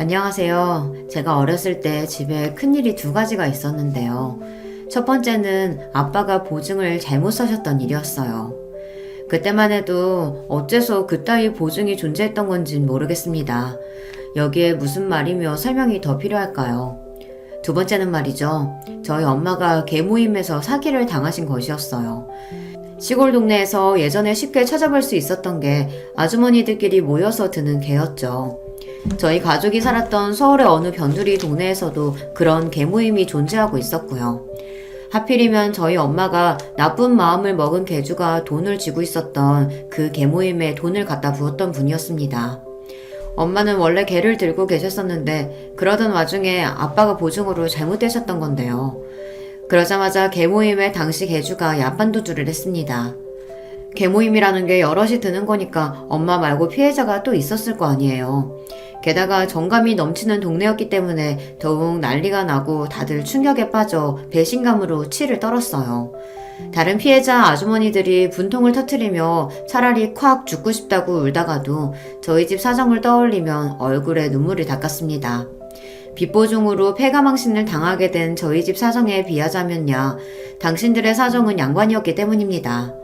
안녕하세요. 제가 어렸을 때 집에 큰일이 두 가지가 있었는데요. 첫 번째는 아빠가 보증을 잘못 써셨던 일이었어요. 그때만 해도 어째서 그따위 보증이 존재했던 건진 모르겠습니다. 여기에 무슨 말이며 설명이 더 필요할까요? 두 번째는 말이죠. 저희 엄마가 계모임에서 사기를 당하신 것이었어요. 시골 동네에서 예전에 쉽게 찾아볼 수 있었던 게 아주머니들끼리 모여서 드는 개였죠. 저희 가족이 살았던 서울의 어느 변두리 동네에서도 그런 개모임이 존재하고 있었고요. 하필이면 저희 엄마가 나쁜 마음을 먹은 개주가 돈을 쥐고 있었던 그 개모임에 돈을 갖다 부었던 분이었습니다. 엄마는 원래 개를 들고 계셨었는데 그러던 와중에 아빠가 보증으로 잘못되셨던 건데요. 그러자마자 개모임에 당시 개주가 야반도주를 했습니다. 개모임이라는 게 여럿이 드는 거니까 엄마 말고 피해자가 또 있었을 거 아니에요. 게다가 정감이 넘치는 동네였기 때문에 더욱 난리가 나고 다들 충격에 빠져 배신감으로 치를 떨었어요. 다른 피해자 아주머니들이 분통을 터뜨리며 차라리 콱 죽고 싶다고 울다가도 저희 집 사정을 떠올리면 얼굴에 눈물이 닦았습니다. 빚보증으로 폐가망신을 당하게 된 저희 집 사정에 비하자면야 당신들의 사정은 양반이었기 때문입니다.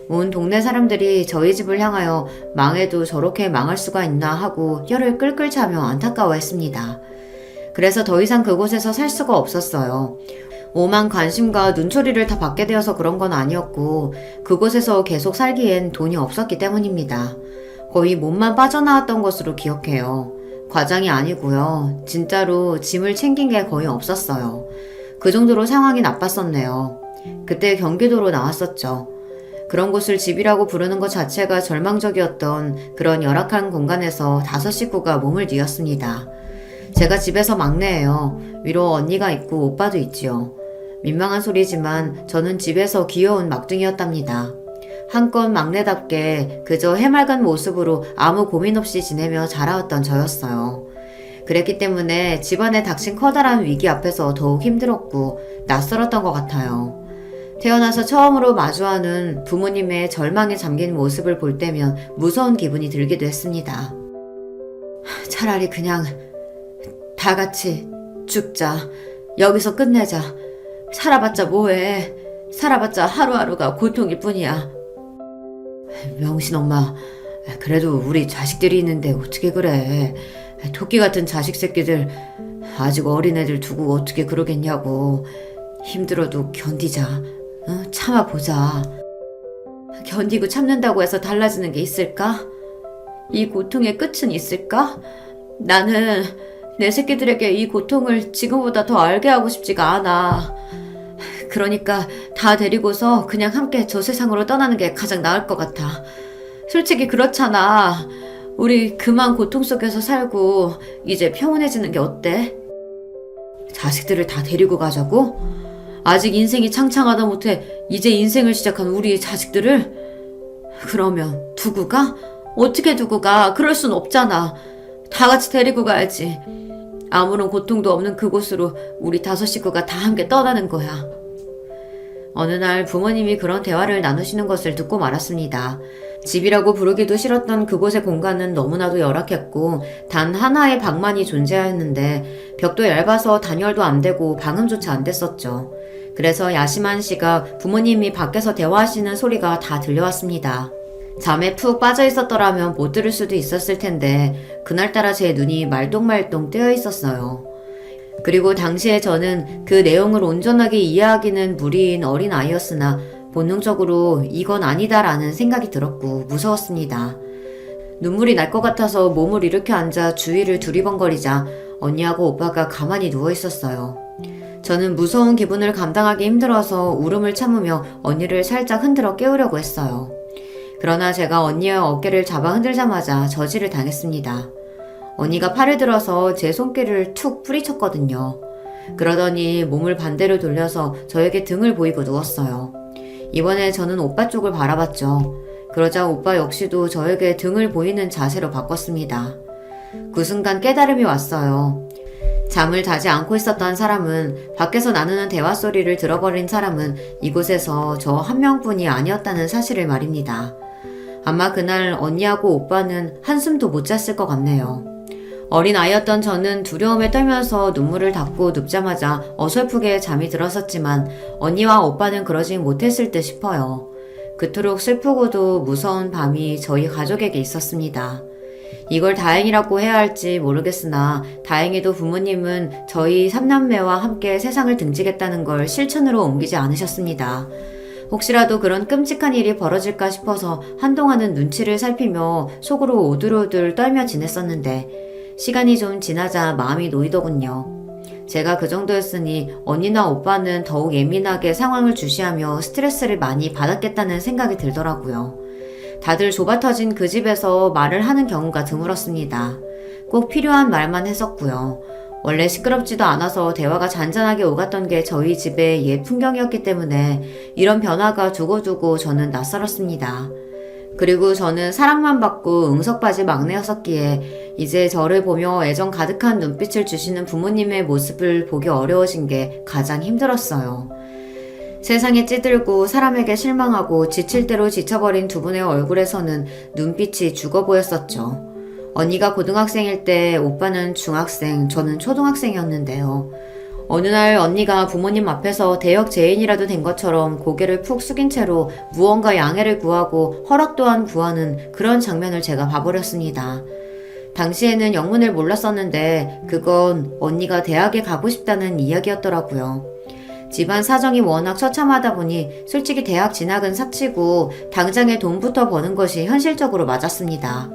온 동네 사람들이 저희 집을 향하여 망해도 저렇게 망할 수가 있나 하고 혀를 끌끌 차며 안타까워했습니다. 그래서 더 이상 그곳에서 살 수가 없었어요. 오만 관심과 눈초리를 다 받게 되어서 그런 건 아니었고 그곳에서 계속 살기엔 돈이 없었기 때문입니다. 거의 몸만 빠져나왔던 것으로 기억해요. 과장이 아니고요. 진짜로 짐을 챙긴 게 거의 없었어요. 그 정도로 상황이 나빴었네요. 그때 경기도로 나왔었죠. 그런 곳을 집이라고 부르는 것 자체가 절망적이었던 그런 열악한 공간에서 5식구가 몸을 뉘었습니다. 제가 집에서 막내예요. 위로 언니가 있고 오빠도 있지요. 민망한 소리지만 저는 집에서 귀여운 막둥이였답니다. 한껏 막내답게 그저 해맑은 모습으로 아무 고민 없이 지내며 자라왔던 저였어요. 그랬기 때문에 집안에 닥친 커다란 위기 앞에서 더욱 힘들었고 낯설었던 것 같아요. 태어나서 처음으로 마주하는 부모님의 절망에 잠긴 모습을 볼 때면 무서운 기분이 들기도 했습니다. 차라리 그냥 다 같이 죽자. 여기서 끝내자. 살아봤자 뭐해. 살아봤자 하루하루가 고통일 뿐이야. 명신 엄마, 그래도 우리 자식들이 있는데 어떻게 그래. 토끼 같은 자식 새끼들, 아직 어린애들 두고 어떻게 그러겠냐고. 힘들어도 견디자. 참아보자. 견디고 참는다고 해서 달라지는 게 있을까? 이 고통의 끝은 있을까? 나는 내 새끼들에게 이 고통을 지금보다 더 알게 하고 싶지가 않아. 그러니까 다 데리고서 그냥 함께 저 세상으로 떠나는 게 가장 나을 것 같아. 솔직히 그렇잖아. 우리 그만 고통 속에서 살고 이제 평온해지는 게 어때? 자식들을 다 데리고 가자고? 아직 인생이 창창하다 못해 이제 인생을 시작한 우리 자식들을? 그러면 두고 가? 어떻게 두고 가? 그럴 순 없잖아. 다 같이 데리고 가야지. 아무런 고통도 없는 그곳으로 우리 5식구가 다 함께 떠나는 거야. 어느 날 부모님이 그런 대화를 나누시는 것을 듣고 말았습니다. 집이라고 부르기도 싫었던 그곳의 공간은 너무나도 열악했고 단 하나의 방만이 존재하였는데 벽도 얇아서 단열도 안 되고 방음조차 안 됐었죠. 그래서 야심한 씨가 부모님이 밖에서 대화하시는 소리가 다 들려왔습니다. 잠에 푹 빠져 있었더라면 못 들을 수도 있었을 텐데 그날따라 제 눈이 말똥말똥 뜨여 있었어요. 그리고 당시에 저는 그 내용을 온전하게 이해하기는 무리인 어린 아이였으나 본능적으로 이건 아니다라는 생각이 들었고 무서웠습니다. 눈물이 날 것 같아서 몸을 일으켜 앉아 주위를 두리번거리자 언니하고 오빠가 가만히 누워 있었어요. 저는 무서운 기분을 감당하기 힘들어서 울음을 참으며 언니를 살짝 흔들어 깨우려고 했어요. 그러나 제가 언니의 어깨를 잡아 흔들자마자 저지를 당했습니다. 언니가 팔을 들어서 제 손길을 툭 뿌리쳤거든요. 그러더니 몸을 반대로 돌려서 저에게 등을 보이고 누웠어요. 이번에 저는 오빠 쪽을 바라봤죠. 그러자 오빠 역시도 저에게 등을 보이는 자세로 바꿨습니다. 그 순간 깨달음이 왔어요. 잠을 자지 않고 있었던 사람은, 밖에서 나누는 대화 소리를 들어버린 사람은 이곳에서 저 한 명뿐이 아니었다는 사실을 말입니다. 아마 그날 언니하고 오빠는 한숨도 못 잤을 것 같네요. 어린 아이였던 저는 두려움에 떨면서 눈물을 닦고 눕자마자 어설프게 잠이 들었었지만 언니와 오빠는 그러진 못했을 듯 싶어요. 그토록 슬프고도 무서운 밤이 저희 가족에게 있었습니다. 이걸 다행이라고 해야 할지 모르겠으나 다행히도 부모님은 저희 삼남매와 함께 세상을 등지겠다는 걸 실천으로 옮기지 않으셨습니다. 혹시라도 그런 끔찍한 일이 벌어질까 싶어서 한동안은 눈치를 살피며 속으로 오들오들 떨며 지냈었는데 시간이 좀 지나자 마음이 놓이더군요. 제가 그 정도였으니 언니나 오빠는 더욱 예민하게 상황을 주시하며 스트레스를 많이 받았겠다는 생각이 들더라고요. 다들 좁아터진 그 집에서 말을 하는 경우가 드물었습니다. 꼭 필요한 말만 했었고요. 원래 시끄럽지도 않아서 대화가 잔잔하게 오갔던 게 저희 집의 옛 풍경이었기 때문에 이런 변화가 두고두고 저는 낯설었습니다. 그리고 저는 사랑만 받고 응석바지 막내였었기에 이제 저를 보며 애정 가득한 눈빛을 주시는 부모님의 모습을 보기 어려워진 게 가장 힘들었어요. 세상에 찌들고 사람에게 실망하고 지칠 대로 지쳐버린 두 분의 얼굴에서는 눈빛이 죽어 보였었죠. 언니가 고등학생일 때 오빠는 중학생, 저는 초등학생이었는데요. 어느 날 언니가 부모님 앞에서 대역죄인이라도 된 것처럼 고개를 푹 숙인 채로 무언가 양해를 구하고 허락 또한 구하는 그런 장면을 제가 봐버렸습니다. 당시에는 영문을 몰랐었는데 그건 언니가 대학에 가고 싶다는 이야기였더라고요. 집안 사정이 워낙 처참하다 보니 솔직히 대학 진학은 사치고 당장에 돈부터 버는 것이 현실적으로 맞았습니다.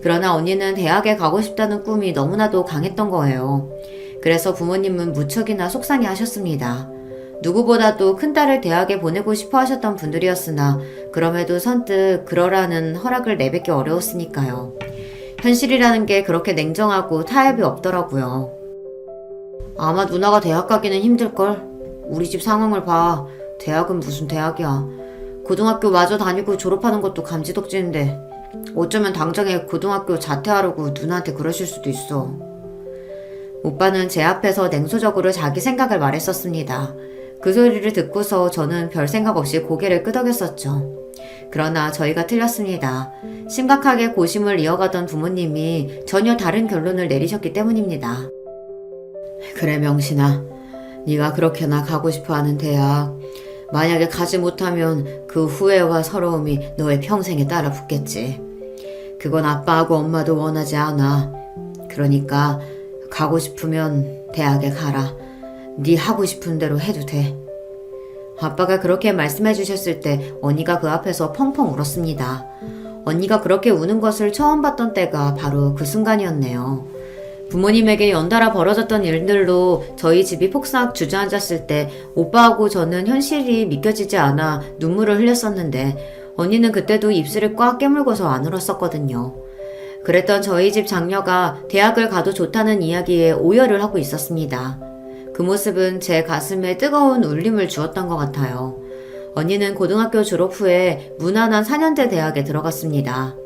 그러나 언니는 대학에 가고 싶다는 꿈이 너무나도 강했던 거예요. 그래서 부모님은 무척이나 속상해 하셨습니다. 누구보다도 큰딸을 대학에 보내고 싶어 하셨던 분들이었으나 그럼에도 선뜻 그러라는 허락을 내뱉기 어려웠으니까요. 현실이라는 게 그렇게 냉정하고 타협이 없더라고요. 아마 누나가 대학 가기는 힘들걸? 우리 집 상황을 봐. 대학은 무슨 대학이야. 고등학교 마저 다니고 졸업하는 것도 감지덕지인데 어쩌면 당장에 고등학교 자퇴하려고 누나한테 그러실 수도 있어. 오빠는 제 앞에서 냉소적으로 자기 생각을 말했었습니다. 그 소리를 듣고서 저는 별 생각 없이 고개를 끄덕였었죠. 그러나 저희가 틀렸습니다. 심각하게 고심을 이어가던 부모님이 전혀 다른 결론을 내리셨기 때문입니다. 그래 명신아, 네가 그렇게나 가고 싶어하는 대학, 만약에 가지 못하면 그 후회와 서러움이 너의 평생에 따라 붙겠지. 그건 아빠하고 엄마도 원하지 않아. 그러니까 가고 싶으면 대학에 가라. 네 하고 싶은 대로 해도 돼. 아빠가 그렇게 말씀해 주셨을 때 언니가 그 앞에서 펑펑 울었습니다. 언니가 그렇게 우는 것을 처음 봤던 때가 바로 그 순간이었네요. 부모님에게 연달아 벌어졌던 일들로 저희 집이 폭삭 주저앉았을 때 오빠하고 저는 현실이 믿겨지지 않아 눈물을 흘렸었는데 언니는 그때도 입술을 꽉 깨물고서 안 울었었거든요. 그랬던 저희 집 장녀가 대학을 가도 좋다는 이야기에 오열을 하고 있었습니다. 그 모습은 제 가슴에 뜨거운 울림을 주었던 것 같아요. 언니는 고등학교 졸업 후에 무난한 4년제 대학에 들어갔습니다.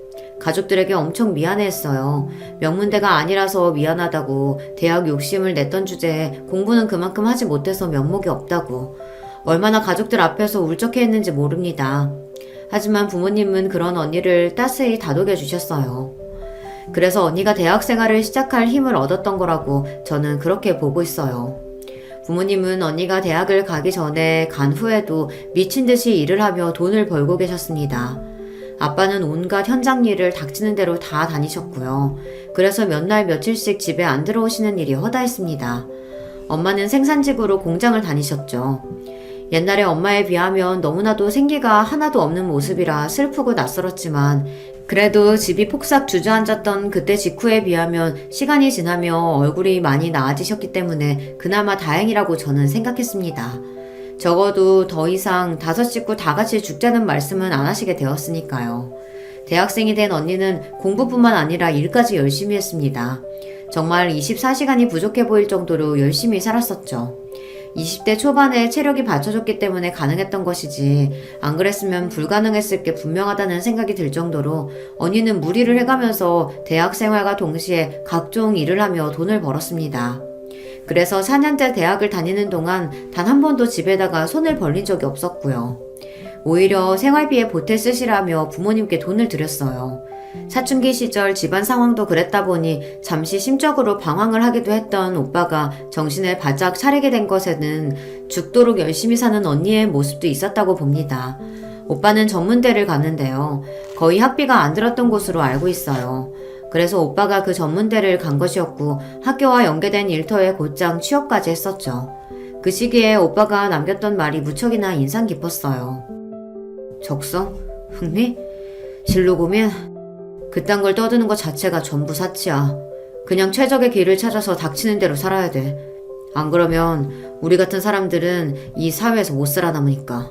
가족들에게 엄청 미안해했어요. 명문대가 아니라서 미안하다고, 대학 욕심을 냈던 주제에 공부는 그만큼 하지 못해서 면목이 없다고, 얼마나 가족들 앞에서 울적해했는지 모릅니다. 하지만 부모님은 그런 언니를 따스히 다독여 주셨어요. 그래서 언니가 대학 생활을 시작할 힘을 얻었던 거라고 저는 그렇게 보고 있어요. 부모님은 언니가 대학을 가기 전에 간 후에도 미친 듯이 일을 하며 돈을 벌고 계셨습니다. 아빠는 온갖 현장 일을 닥치는 대로 다 다니셨고요. 그래서 몇 날 며칠씩 집에 안 들어오시는 일이 허다했습니다. 엄마는 생산직으로 공장을 다니셨죠. 옛날에 엄마에 비하면 너무나도 생기가 하나도 없는 모습이라 슬프고 낯설었지만 그래도 집이 폭삭 주저앉았던 그때 직후에 비하면 시간이 지나며 얼굴이 많이 나아지셨기 때문에 그나마 다행이라고 저는 생각했습니다. 적어도 더 이상 5 식구 다 같이 죽자는 말씀은 안 하시게 되었으니까요. 대학생이 된 언니는 공부뿐만 아니라 일까지 열심히 했습니다. 정말 24시간이 부족해 보일 정도로 열심히 살았었죠. 20대 초반에 체력이 받쳐줬기 때문에 가능했던 것이지 안 그랬으면 불가능했을 게 분명하다는 생각이 들 정도로 언니는 무리를 해가면서 대학 생활과 동시에 각종 일을 하며 돈을 벌었습니다. 그래서 4년제 대학을 다니는 동안 단 한 번도 집에다가 손을 벌린 적이 없었고요. 오히려 생활비에 보태 쓰시라며 부모님께 돈을 드렸어요. 사춘기 시절 집안 상황도 그랬다 보니 잠시 심적으로 방황을 하기도 했던 오빠가 정신을 바짝 차리게 된 것에는 죽도록 열심히 사는 언니의 모습도 있었다고 봅니다. 오빠는 전문대를 갔는데요. 거의 학비가 안 들었던 곳으로 알고 있어요. 그래서 오빠가 그 전문대를 간 것이었고 학교와 연계된 일터에 곧장 취업까지 했었죠. 그 시기에 오빠가 남겼던 말이 무척이나 인상 깊었어요. 적성? 흥미? 진로 고민? 그딴 걸 떠드는 것 자체가 전부 사치야. 그냥 최적의 길을 찾아서 닥치는 대로 살아야 돼. 안 그러면 우리 같은 사람들은 이 사회에서 못 살아남으니까.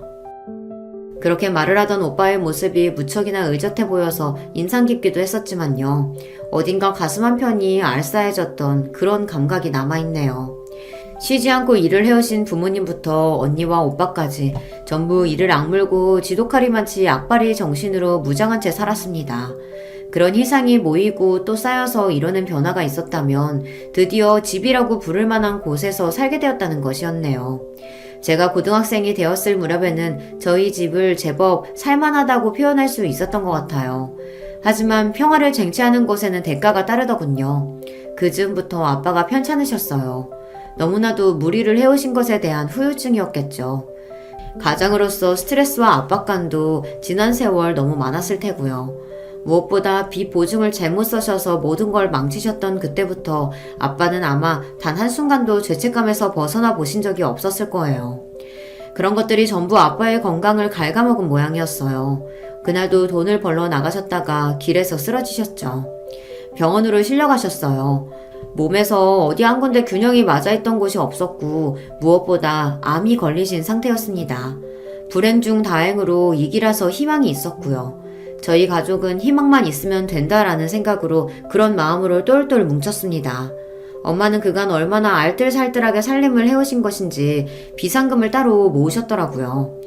그렇게 말을 하던 오빠의 모습이 무척이나 의젓해 보여서 인상 깊기도 했었지만요. 어딘가 가슴 한편이 알싸해졌던 그런 감각이 남아있네요. 쉬지 않고 일을 해오신 부모님부터 언니와 오빠까지 전부 이를 악물고 지독하리만치 악바리 정신으로 무장한 채 살았습니다. 그런 희상이 모이고 또 쌓여서 이뤄낸 변화가 있었다면 드디어 집이라고 부를 만한 곳에서 살게 되었다는 것이었네요. 제가 고등학생이 되었을 무렵에는 저희 집을 제법 살만하다고 표현할 수 있었던 것 같아요. 하지만 평화를 쟁취하는 것에는 대가가 따르더군요. 그 즈음부터 아빠가 편찮으셨어요. 너무나도 무리를 해오신 것에 대한 후유증이었겠죠. 가장으로서 스트레스와 압박감도 지난 세월 너무 많았을 테고요. 무엇보다 빚 보증을 잘못 써셔서 모든 걸 망치셨던 그때부터 아빠는 아마 단 한순간도 죄책감에서 벗어나 보신 적이 없었을 거예요. 그런 것들이 전부 아빠의 건강을 갉아먹은 모양이었어요. 그날도 돈을 벌러 나가셨다가 길에서 쓰러지셨죠. 병원으로 실려가셨어요. 몸에서 어디 한 군데 균형이 맞아있던 곳이 없었고 무엇보다 암이 걸리신 상태였습니다. 불행 중 다행으로 이기라서 희망이 있었고요. 저희 가족은 희망만 있으면 된다라는 생각으로 그런 마음으로 똘똘 뭉쳤습니다. 엄마는 그간 얼마나 알뜰살뜰하게 살림을 해오신 것인지 비상금을 따로 모으셨더라고요.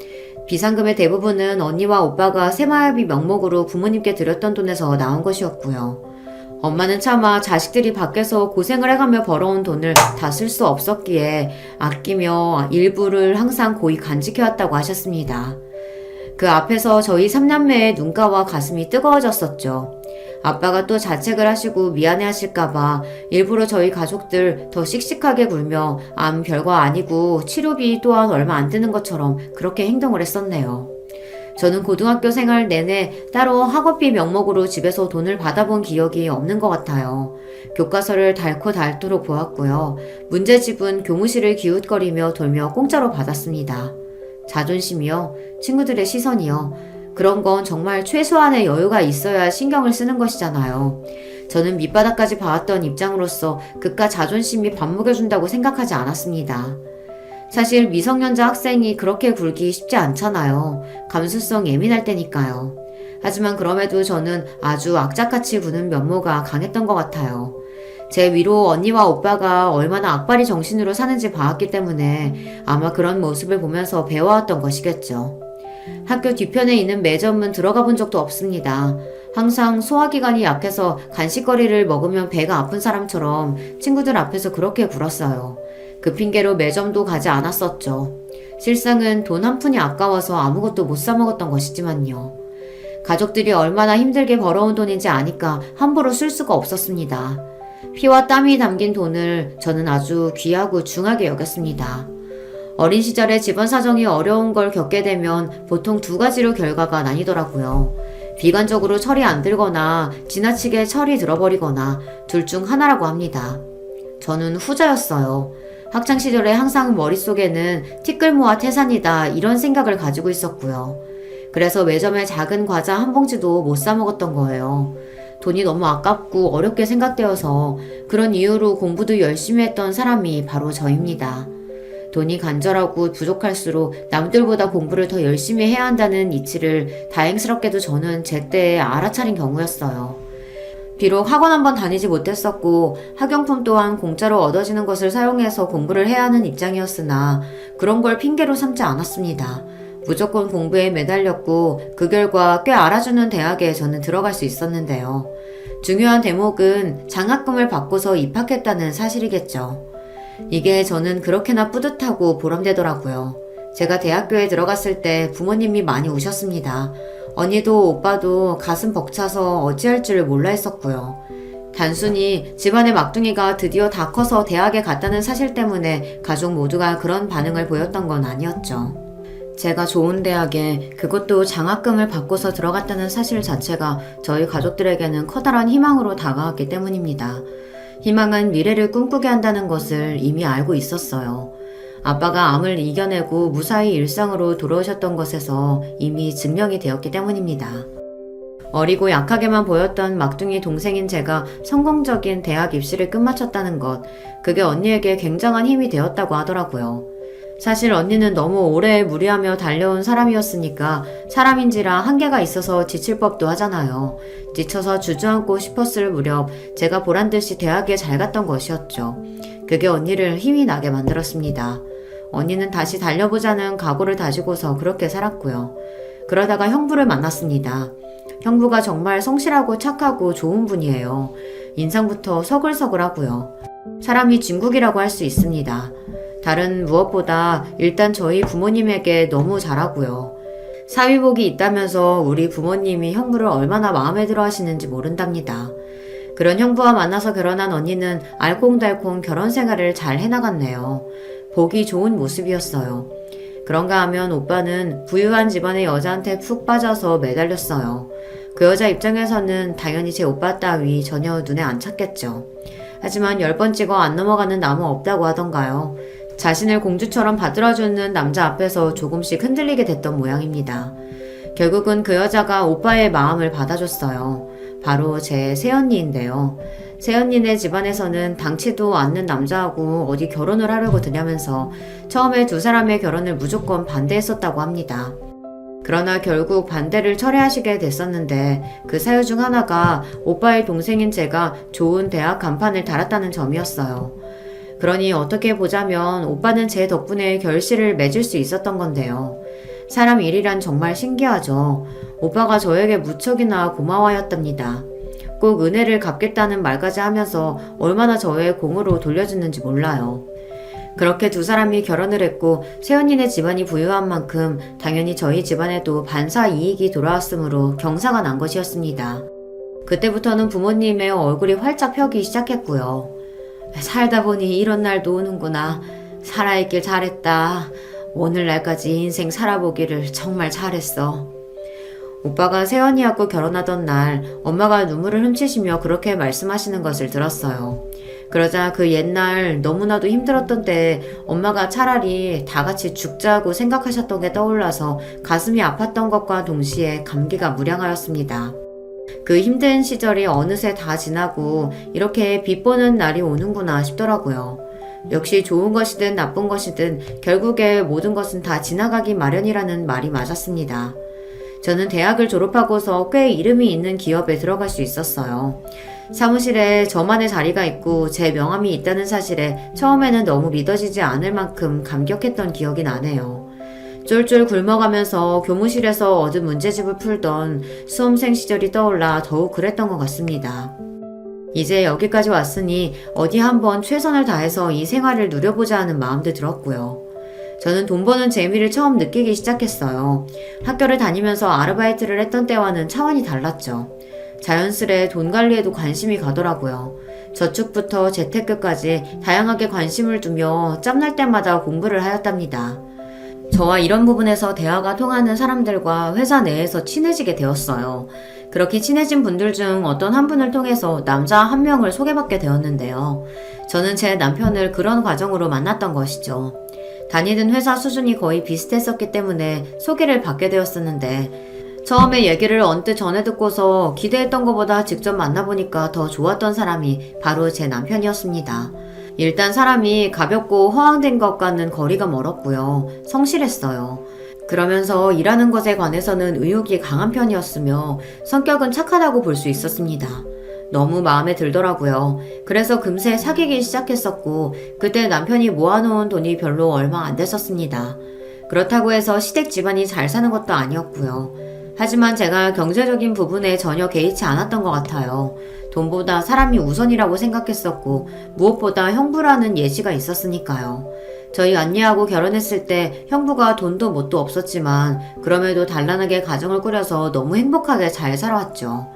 비상금의 대부분은 언니와 오빠가 새마을비 명목으로 부모님께 드렸던 돈에서 나온 것이었고요. 엄마는 차마 자식들이 밖에서 고생을 해가며 벌어온 돈을 다 쓸 수 없었기에 아끼며 일부를 항상 고이 간직해왔다고 하셨습니다. 그 앞에서 저희 삼남매의 눈가와 가슴이 뜨거워졌었죠. 아빠가 또 자책을 하시고 미안해 하실까봐 일부러 저희 가족들 더 씩씩하게 굴며 암 별거 아니고 치료비 또한 얼마 안 드는 것처럼 그렇게 행동을 했었네요. 저는 고등학교 생활 내내 따로 학업비 명목으로 집에서 돈을 받아본 기억이 없는 것 같아요. 교과서를 닳고 닳도록 보았고요. 문제집은 교무실을 기웃거리며 돌며 공짜로 받았습니다. 자존심이요? 친구들의 시선이요? 그런 건 정말 최소한의 여유가 있어야 신경을 쓰는 것이잖아요. 저는 밑바닥까지 봐왔던 입장으로서 그깟 자존심이 밥먹여준다고 생각하지 않았습니다. 사실 미성년자 학생이 그렇게 굴기 쉽지 않잖아요. 감수성 예민할 때니까요. 하지만 그럼에도 저는 아주 악착같이 구는 면모가 강했던 것 같아요. 제 위로 언니와 오빠가 얼마나 악바리 정신으로 사는지 봐왔기 때문에 아마 그런 모습을 보면서 배워왔던 것이겠죠. 학교 뒤편에 있는 매점은 들어가 본 적도 없습니다. 항상 소화기관이 약해서 간식거리를 먹으면 배가 아픈 사람처럼 친구들 앞에서 그렇게 굴었어요. 그 핑계로 매점도 가지 않았었죠. 실상은 돈 한 푼이 아까워서 아무것도 못 사 먹었던 것이지만요. 가족들이 얼마나 힘들게 벌어온 돈인지 아니까 함부로 쓸 수가 없었습니다. 피와 땀이 담긴 돈을 저는 아주 귀하고 중하게 여겼습니다. 어린 시절에 집안 사정이 어려운 걸 겪게 되면 보통 두 가지로 결과가 나뉘더라고요. 비관적으로 철이 안 들거나 지나치게 철이 들어버리거나 둘 중 하나라고 합니다. 저는 후자였어요. 학창시절에 항상 머릿속에는 티끌모아 태산이다 이런 생각을 가지고 있었고요. 그래서 매점에 작은 과자 한 봉지도 못 사 먹었던 거예요. 돈이 너무 아깝고 어렵게 생각되어서 그런 이유로 공부도 열심히 했던 사람이 바로 저입니다. 돈이 간절하고 부족할수록 남들보다 공부를 더 열심히 해야 한다는 이치를 다행스럽게도 저는 제때에 알아차린 경우였어요. 비록 학원 한번 다니지 못했었고 학용품 또한 공짜로 얻어지는 것을 사용해서 공부를 해야 하는 입장이었으나 그런 걸 핑계로 삼지 않았습니다. 무조건 공부에 매달렸고 그 결과 꽤 알아주는 대학에 저는 들어갈 수 있었는데요. 중요한 대목은 장학금을 받고서 입학했다는 사실이겠죠. 이게 저는 그렇게나 뿌듯하고 보람되더라고요. 제가 대학교에 들어갔을 때 부모님이 많이 우셨습니다. 언니도 오빠도 가슴 벅차서 어찌할 줄을 몰라 했었고요. 단순히 집안의 막둥이가 드디어 다 커서 대학에 갔다는 사실 때문에 가족 모두가 그런 반응을 보였던 건 아니었죠. 제가 좋은 대학에 그것도 장학금을 받고서 들어갔다는 사실 자체가 저희 가족들에게는 커다란 희망으로 다가왔기 때문입니다. 희망은 미래를 꿈꾸게 한다는 것을 이미 알고 있었어요. 아빠가 암을 이겨내고 무사히 일상으로 돌아오셨던 것에서 이미 증명이 되었기 때문입니다. 어리고 약하게만 보였던 막둥이 동생인 제가 성공적인 대학 입시를 끝마쳤다는 것, 그게 언니에게 굉장한 힘이 되었다고 하더라고요. 사실 언니는 너무 오래 무리하며 달려온 사람이었으니까 사람인지라 한계가 있어서 지칠 법도 하잖아요. 지쳐서 주저앉고 싶었을 무렵 제가 보란듯이 대학에 잘 갔던 것이었죠. 그게 언니를 힘이 나게 만들었습니다. 언니는 다시 달려보자는 각오를 다지고서 그렇게 살았고요. 그러다가 형부를 만났습니다. 형부가 정말 성실하고 착하고 좋은 분이에요. 인상부터 서글서글하고요. 사람이 진국이라고 할 수 있습니다. 다른 무엇보다 일단 저희 부모님에게 너무 잘하고요. 사위복이 있다면서 우리 부모님이 형부를 얼마나 마음에 들어 하시는지 모른답니다. 그런 형부와 만나서 결혼한 언니는 알콩달콩 결혼 생활을 잘 해나갔네요. 보기 좋은 모습이었어요. 그런가 하면 오빠는 부유한 집안의 여자한테 푹 빠져서 매달렸어요. 그 여자 입장에서는 당연히 제 오빠 따위 전혀 눈에 안 찼겠죠. 하지만 10번 찍어 안 넘어가는 나무 없다고 하던가요. 자신을 공주처럼 받들어주는 남자 앞에서 조금씩 흔들리게 됐던 모양입니다. 결국은 그 여자가 오빠의 마음을 받아줬어요. 바로 제 새언니인데요. 새언니네 집안에서는 당치도 않는 남자하고 어디 결혼을 하려고 드냐면서 처음에 두 사람의 결혼을 무조건 반대했었다고 합니다. 그러나 결국 반대를 철회하시게 됐었는데 그 사유 중 하나가 오빠의 동생인 제가 좋은 대학 간판을 달았다는 점이었어요. 그러니 어떻게 보자면 오빠는 제 덕분에 결실을 맺을 수 있었던 건데요. 사람 일이란 정말 신기하죠. 오빠가 저에게 무척이나 고마워하였답니다. 꼭 은혜를 갚겠다는 말까지 하면서 얼마나 저의 공으로 돌려주는지 몰라요. 그렇게 두 사람이 결혼을 했고 새언니네 집안이 부유한 만큼 당연히 저희 집안에도 반사 이익이 돌아왔으므로 경사가 난 것이었습니다. 그때부터는 부모님의 얼굴이 활짝 펴기 시작했고요. 살다 보니 이런 날도 오는구나. 살아있길 잘했다. 오늘날까지 인생 살아보기를 정말 잘했어. 오빠가 새언니하고 결혼하던 날 엄마가 눈물을 훔치시며 그렇게 말씀하시는 것을 들었어요. 그러자 그 옛날 너무나도 힘들었던 때에 엄마가 차라리 다 같이 죽자고 생각하셨던 게 떠올라서 가슴이 아팠던 것과 동시에 감기가 무량하였습니다. 그 힘든 시절이 어느새 다 지나고 이렇게 빛 보는 날이 오는구나 싶더라고요. 역시 좋은 것이든 나쁜 것이든 결국에 모든 것은 다 지나가기 마련이라는 말이 맞았습니다. 저는 대학을 졸업하고서 꽤 이름이 있는 기업에 들어갈 수 있었어요. 사무실에 저만의 자리가 있고 제 명함이 있다는 사실에 처음에는 너무 믿어지지 않을 만큼 감격했던 기억이 나네요. 쫄쫄 굶어가면서 교무실에서 얻은 문제집을 풀던 수험생 시절이 떠올라 더욱 그랬던 것 같습니다. 이제 여기까지 왔으니 어디 한번 최선을 다해서 이 생활을 누려보자 하는 마음도 들었고요. 저는 돈 버는 재미를 처음 느끼기 시작했어요. 학교를 다니면서 아르바이트를 했던 때와는 차원이 달랐죠. 자연스레 돈 관리에도 관심이 가더라고요. 저축부터 재테크까지 다양하게 관심을 두며 짬날 때마다 공부를 하였답니다. 저와 이런 부분에서 대화가 통하는 사람들과 회사 내에서 친해지게 되었어요. 그렇게 친해진 분들 중 어떤 한 분을 통해서 남자 한 명을 소개받게 되었는데요. 저는 제 남편을 그런 과정으로 만났던 것이죠. 다니던 회사 수준이 거의 비슷했었기 때문에 소개를 받게 되었었는데 처음에 얘기를 언뜻 전해 듣고서 기대했던 것보다 직접 만나보니까 더 좋았던 사람이 바로 제 남편이었습니다. 일단 사람이 가볍고 허황된 것과는 거리가 멀었고요. 성실했어요. 그러면서 일하는 것에 관해서는 의욕이 강한 편이었으며 성격은 착하다고 볼 수 있었습니다. 너무 마음에 들더라고요. 그래서 금세 사귀기 시작했었고 그때 남편이 모아놓은 돈이 별로 얼마 안 됐었습니다. 그렇다고 해서 시댁 집안이 잘 사는 것도 아니었고요. 하지만 제가 경제적인 부분에 전혀 개의치 않았던 것 같아요. 돈보다 사람이 우선이라고 생각했었고 무엇보다 형부라는 예시가 있었으니까요. 저희 언니하고 결혼했을 때 형부가 돈도 뭣도 없었지만 그럼에도 단란하게 가정을 꾸려서 너무 행복하게 잘 살아왔죠.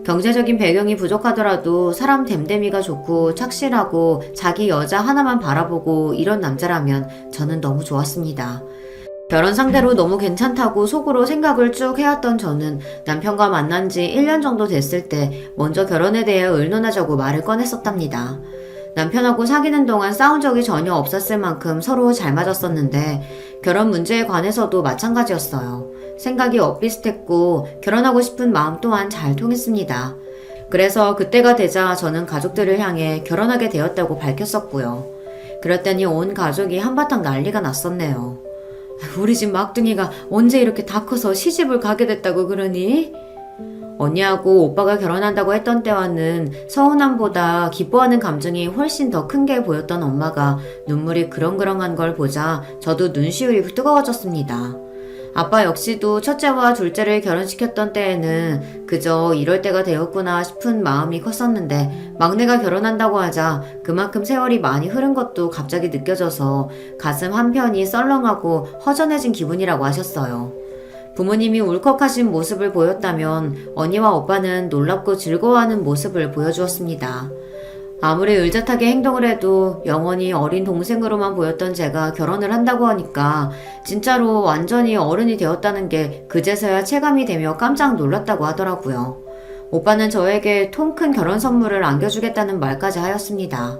경제적인 배경이 부족하더라도 사람 됨됨이가 좋고 착실하고 자기 여자 하나만 바라보고 이런 남자라면 저는 너무 좋았습니다. 결혼 상대로 너무 괜찮다고 속으로 생각을 쭉 해왔던 저는 남편과 만난 지 1년 정도 됐을 때 먼저 결혼에 대해 의논하자고 말을 꺼냈었답니다. 남편하고 사귀는 동안 싸운 적이 전혀 없었을 만큼 서로 잘 맞았었는데 결혼 문제에 관해서도 마찬가지였어요. 생각이 엇비슷했고 결혼하고 싶은 마음 또한 잘 통했습니다. 그래서 그때가 되자 저는 가족들을 향해 결혼하게 되었다고 밝혔었고요. 그랬더니 온 가족이 한바탕 난리가 났었네요. 우리 집 막둥이가 언제 이렇게 다 커서 시집을 가게 됐다고 그러니? 언니하고 오빠가 결혼한다고 했던 때와는 서운함보다 기뻐하는 감정이 훨씬 더 큰 게 보였던 엄마가 눈물이 그렁그렁한 걸 보자 저도 눈시울이 뜨거워졌습니다. 아빠 역시도 첫째와 둘째를 결혼시켰던 때에는 그저 이럴 때가 되었구나 싶은 마음이 컸었는데 막내가 결혼한다고 하자 그만큼 세월이 많이 흐른 것도 갑자기 느껴져서 가슴 한편이 썰렁하고 허전해진 기분이라고 하셨어요. 부모님이 울컥하신 모습을 보였다면 언니와 오빠는 놀랍고 즐거워하는 모습을 보여주었습니다. 아무리 의젓하게 행동을 해도 영원히 어린 동생으로만 보였던 제가 결혼을 한다고 하니까 진짜로 완전히 어른이 되었다는 게 그제서야 체감이 되며 깜짝 놀랐다고 하더라고요. 오빠는 저에게 통 큰 결혼 선물을 안겨주겠다는 말까지 하였습니다.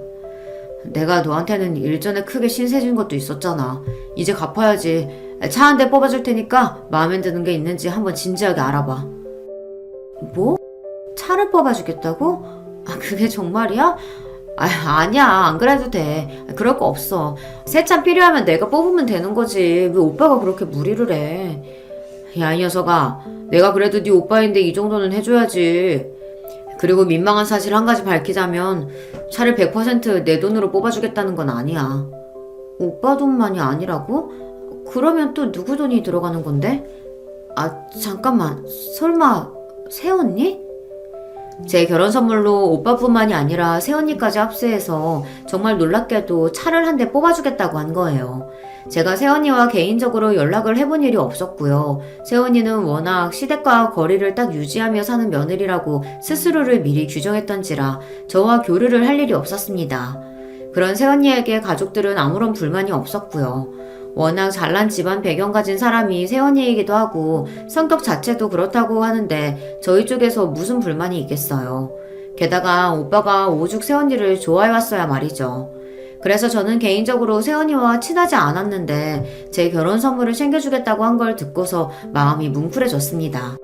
내가 너한테는 일전에 크게 신세 진 것도 있었잖아. 이제 갚아야지. 차 한 대 뽑아줄 테니까 마음에 드는 게 있는지 한번 진지하게 알아봐. 뭐? 차를 뽑아주겠다고? 그게 정말이야? 아니야. 안 그래도 돼. 그럴 거 없어. 새 차 필요하면 내가 뽑으면 되는 거지. 왜 오빠가 그렇게 무리를 해? 야, 이 녀석아. 내가 그래도 네 오빠인데 이 정도는 해줘야지. 그리고 민망한 사실 한 가지 밝히자면 차를 100% 내 돈으로 뽑아주겠다는 건 아니야. 오빠 돈만이 아니라고? 그러면 또 누구 돈이 들어가는 건데? 잠깐만. 설마 새언니? 제 결혼 선물로 오빠뿐만이 아니라 새언니까지 합세해서 정말 놀랍게도 차를 한 대 뽑아주겠다고 한 거예요. 제가 새언니와 개인적으로 연락을 해본 일이 없었고요. 새언니는 워낙 시댁과 거리를 딱 유지하며 사는 며느리라고 스스로를 미리 규정했던지라 저와 교류를 할 일이 없었습니다. 그런 새언니에게 가족들은 아무런 불만이 없었고요. 워낙 잘난 집안 배경 가진 사람이 새언니이기도 하고 성격 자체도 그렇다고 하는데 저희 쪽에서 무슨 불만이 있겠어요. 게다가 오빠가 오죽 새언니를 좋아해왔어야 말이죠. 그래서 저는 개인적으로 새언니와 친하지 않았는데 제 결혼 선물을 챙겨주겠다고 한 걸 듣고서 마음이 뭉클해졌습니다.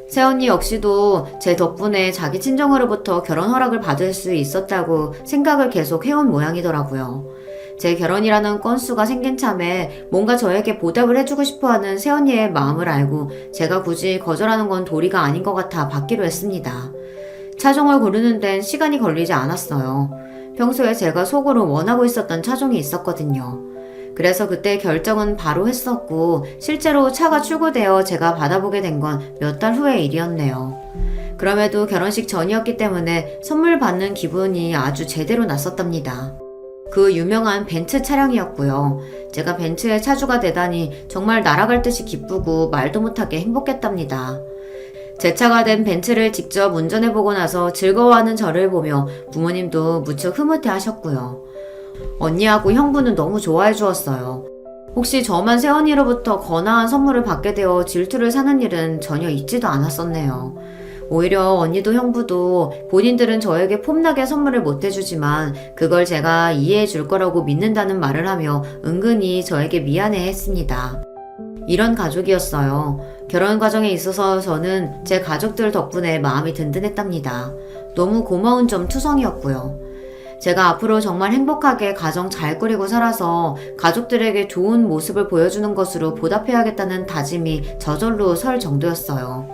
새언니 역시도 제 덕분에 자기 친정으로부터 결혼 허락을 받을 수 있었다고 생각을 계속 해온 모양이더라고요. 제 결혼이라는 건수가 생긴 참에 뭔가 저에게 보답을 해주고 싶어하는 새언니의 마음을 알고 제가 굳이 거절하는 건 도리가 아닌 것 같아 받기로 했습니다. 차종을 고르는 데는 시간이 걸리지 않았어요. 평소에 제가 속으로 원하고 있었던 차종이 있었거든요. 그래서 그때 결정은 바로 했었고 실제로 차가 출고되어 제가 받아보게 된 건 몇 달 후의 일이었네요. 그럼에도 결혼식 전이었기 때문에 선물 받는 기분이 아주 제대로 났었답니다. 그 유명한 벤츠 차량이었고요. 제가 벤츠의 차주가 되다니 정말 날아갈 듯이 기쁘고 말도 못하게 행복했답니다. 제 차가 된 벤츠를 직접 운전해보고 나서 즐거워하는 저를 보며 부모님도 무척 흐뭇해 하셨고요. 언니하고 형부는 너무 좋아해 주었어요. 혹시 저만 새언니로부터 거나한 선물을 받게 되어 질투를 사는 일은 전혀 있지도 않았었네요. 오히려 언니도 형부도 본인들은 저에게 폼나게 선물을 못 해주지만 그걸 제가 이해해 줄 거라고 믿는다는 말을 하며 은근히 저에게 미안해 했습니다. 이런 가족이었어요. 결혼 과정에 있어서 저는 제 가족들 덕분에 마음이 든든했답니다. 너무 고마운 점 투성이었고요. 제가 앞으로 정말 행복하게 가정 잘 꾸리고 살아서 가족들에게 좋은 모습을 보여주는 것으로 보답해야겠다는 다짐이 저절로 설 정도였어요.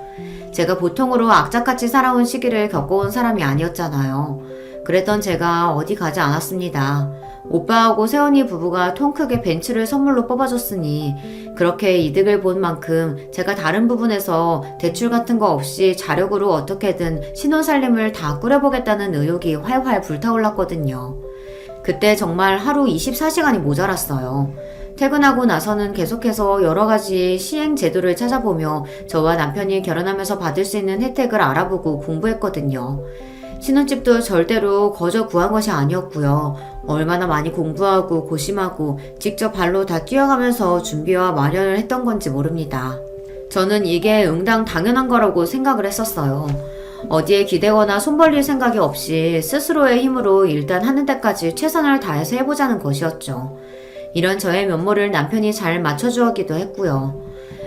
제가 보통으로 악착같이 살아온 시기를 겪어온 사람이 아니었잖아요. 그랬던 제가 어디 가지 않았습니다. 오빠하고 새언니 부부가 통 크게 벤츠를 선물로 뽑아줬으니 그렇게 이득을 본 만큼 제가 다른 부분에서 대출 같은 거 없이 자력으로 어떻게든 신혼살림을 다 꾸려보겠다는 의욕이 활활 불타올랐거든요. 그때 정말 하루 24시간이 모자랐어요. 퇴근하고 나서는 계속해서 여러 가지 시행 제도를 찾아보며 저와 남편이 결혼하면서 받을 수 있는 혜택을 알아보고 공부했거든요. 신혼집도 절대로 거저 구한 것이 아니었고요. 얼마나 많이 공부하고 고심하고 직접 발로 다 뛰어가면서 준비와 마련을 했던 건지 모릅니다. 저는 이게 응당 당연한 거라고 생각을 했었어요. 어디에 기대거나 손 벌릴 생각이 없이 스스로의 힘으로 일단 하는 데까지 최선을 다해서 해보자는 것이었죠. 이런 저의 면모를 남편이 잘 맞춰주었기도 했고요.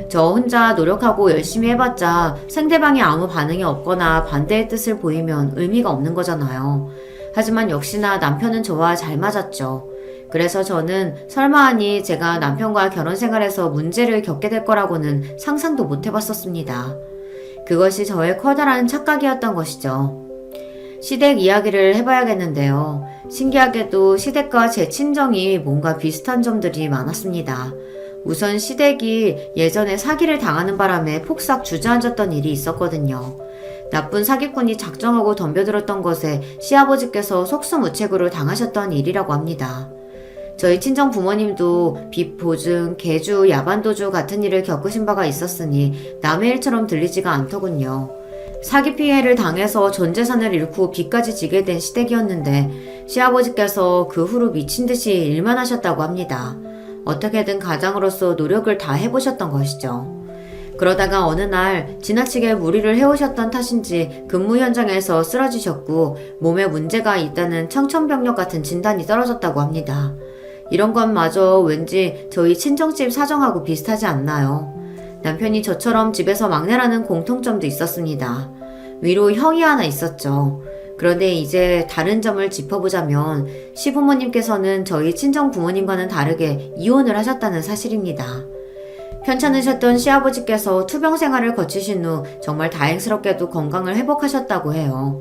저 혼자 노력하고 열심히 해봤자 상대방이 아무 반응이 없거나 반대의 뜻을 보이면 의미가 없는 거잖아요. 하지만 역시나 남편은 저와 잘 맞았죠. 그래서 저는 설마하니 제가 남편과 결혼 생활에서 문제를 겪게 될 거라고는 상상도 못 해봤었습니다. 그것이 저의 커다란 착각이었던 것이죠. 시댁 이야기를 해봐야겠는데요. 신기하게도 시댁과 제 친정이 뭔가 비슷한 점들이 많았습니다. 우선 시댁이 예전에 사기를 당하는 바람에 폭삭 주저앉았던 일이 있었거든요. 나쁜 사기꾼이 작정하고 덤벼들었던 것에 시아버지께서 속수무책으로 당하셨던 일이라고 합니다. 저희 친정 부모님도 빚 보증, 계주, 야반도주 같은 일을 겪으신 바가 있었으니 남의 일처럼 들리지가 않더군요. 사기 피해를 당해서 전 재산을 잃고 빚까지 지게 된 시댁이었는데 시아버지께서 그 후로 미친 듯이 일만 하셨다고 합니다. 어떻게든 가장으로서 노력을 다 해보셨던 것이죠. 그러다가 어느 날 지나치게 무리를 해오셨던 탓인지 근무 현장에서 쓰러지셨고 몸에 문제가 있다는 청천벽력 같은 진단이 떨어졌다고 합니다. 이런 것마저 왠지 저희 친정집 사정하고 비슷하지 않나요? 남편이 저처럼 집에서 막내라는 공통점도 있었습니다. 위로 형이 하나 있었죠. 그런데 이제 다른 점을 짚어보자면 시부모님께서는 저희 친정 부모님과는 다르게 이혼을 하셨다는 사실입니다. 편찮으셨던 시아버지께서 투병 생활을 거치신 후 정말 다행스럽게도 건강을 회복하셨다고 해요.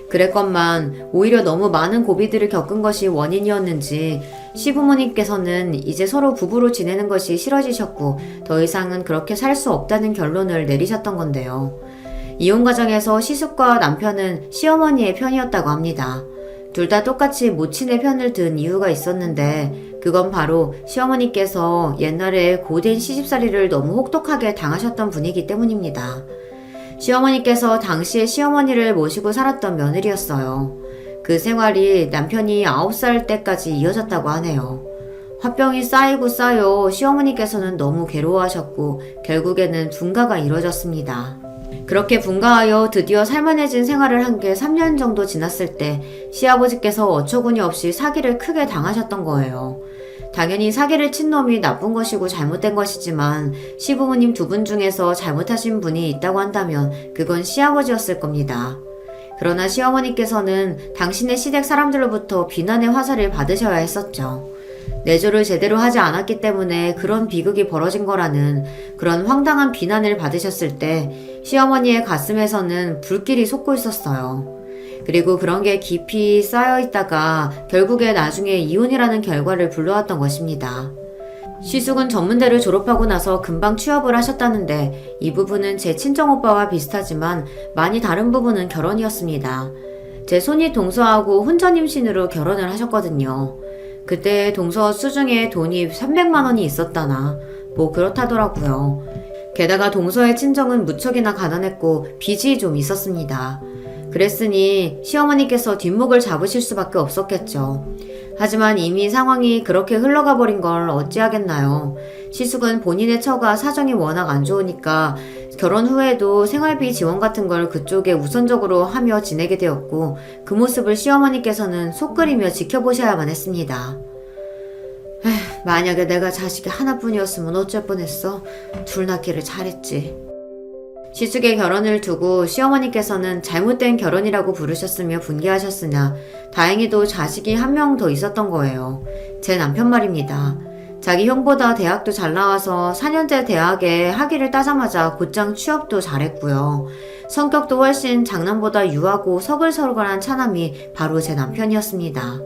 그랬건만 오히려 너무 많은 고비들을 겪은 것이 원인이었는지 시부모님께서는 이제 서로 부부로 지내는 것이 싫어지셨고 더 이상은 그렇게 살 수 없다는 결론을 내리셨던 건데요. 이혼 과정에서 시숙과 남편은 시어머니의 편이었다고 합니다. 둘 다 똑같이 모친의 편을 든 이유가 있었는데 그건 바로 시어머니께서 옛날에 고된 시집살이를 너무 혹독하게 당하셨던 분이기 때문입니다. 시어머니께서 당시에 시어머니를 모시고 살았던 며느리였어요. 그 생활이 남편이 9살 때까지 이어졌다고 하네요. 화병이 쌓이고 쌓여 시어머니께서는 너무 괴로워하셨고 결국에는 분가가 이루어졌습니다. 그렇게 분가하여 드디어 살만해진 생활을 한 게 3년 정도 지났을 때 시아버지께서 어처구니 없이 사기를 크게 당하셨던 거예요. 당연히 사기를 친 놈이 나쁜 것이고 잘못된 것이지만 시부모님 두 분 중에서 잘못하신 분이 있다고 한다면 그건 시아버지였을 겁니다. 그러나 시어머니께서는 당신의 시댁 사람들로부터 비난의 화살을 받으셔야 했었죠. 내조를 제대로 하지 않았기 때문에 그런 비극이 벌어진 거라는 그런 황당한 비난을 받으셨을 때 시어머니의 가슴에서는 불길이 솟고 있었어요. 그리고 그런 게 깊이 쌓여 있다가 결국에 나중에 이혼이라는 결과를 불러왔던 것입니다. 시숙은 전문대를 졸업하고 나서 금방 취업을 하셨다는데 이 부분은 제 친정오빠와 비슷하지만 많이 다른 부분은 결혼이었습니다. 제 손이 동서하고 혼전 임신으로 결혼을 하셨거든요. 그때 동서 수중에 돈이 300만 원이 있었다나 뭐 그렇다더라고요. 게다가 동서의 친정은 무척이나 가난했고 빚이 좀 있었습니다. 그랬으니 시어머니께서 뒷목을 잡으실 수밖에 없었겠죠. 하지만 이미 상황이 그렇게 흘러가 버린 걸 어찌하겠나요. 시숙은 본인의 처가 사정이 워낙 안 좋으니까 결혼 후에도 생활비 지원 같은 걸 그쪽에 우선적으로 하며 지내게 되었고 그 모습을 시어머니께서는 속 끓이며 지켜보셔야만 했습니다. 만약에 내가 자식이 하나뿐이었으면 어쩔 뻔했어. 둘 낳기를 잘했지. 시숙의 결혼을 두고 시어머니께서는 잘못된 결혼이라고 부르셨으며 분개하셨으나 다행히도 자식이 한 명 더 있었던 거예요. 제 남편 말입니다. 자기 형보다 대학도 잘 나와서 4년제 대학에 학위를 따자마자 곧장 취업도 잘했고요. 성격도 훨씬 장남보다 유하고 서글서글한 차남이 바로 제 남편이었습니다.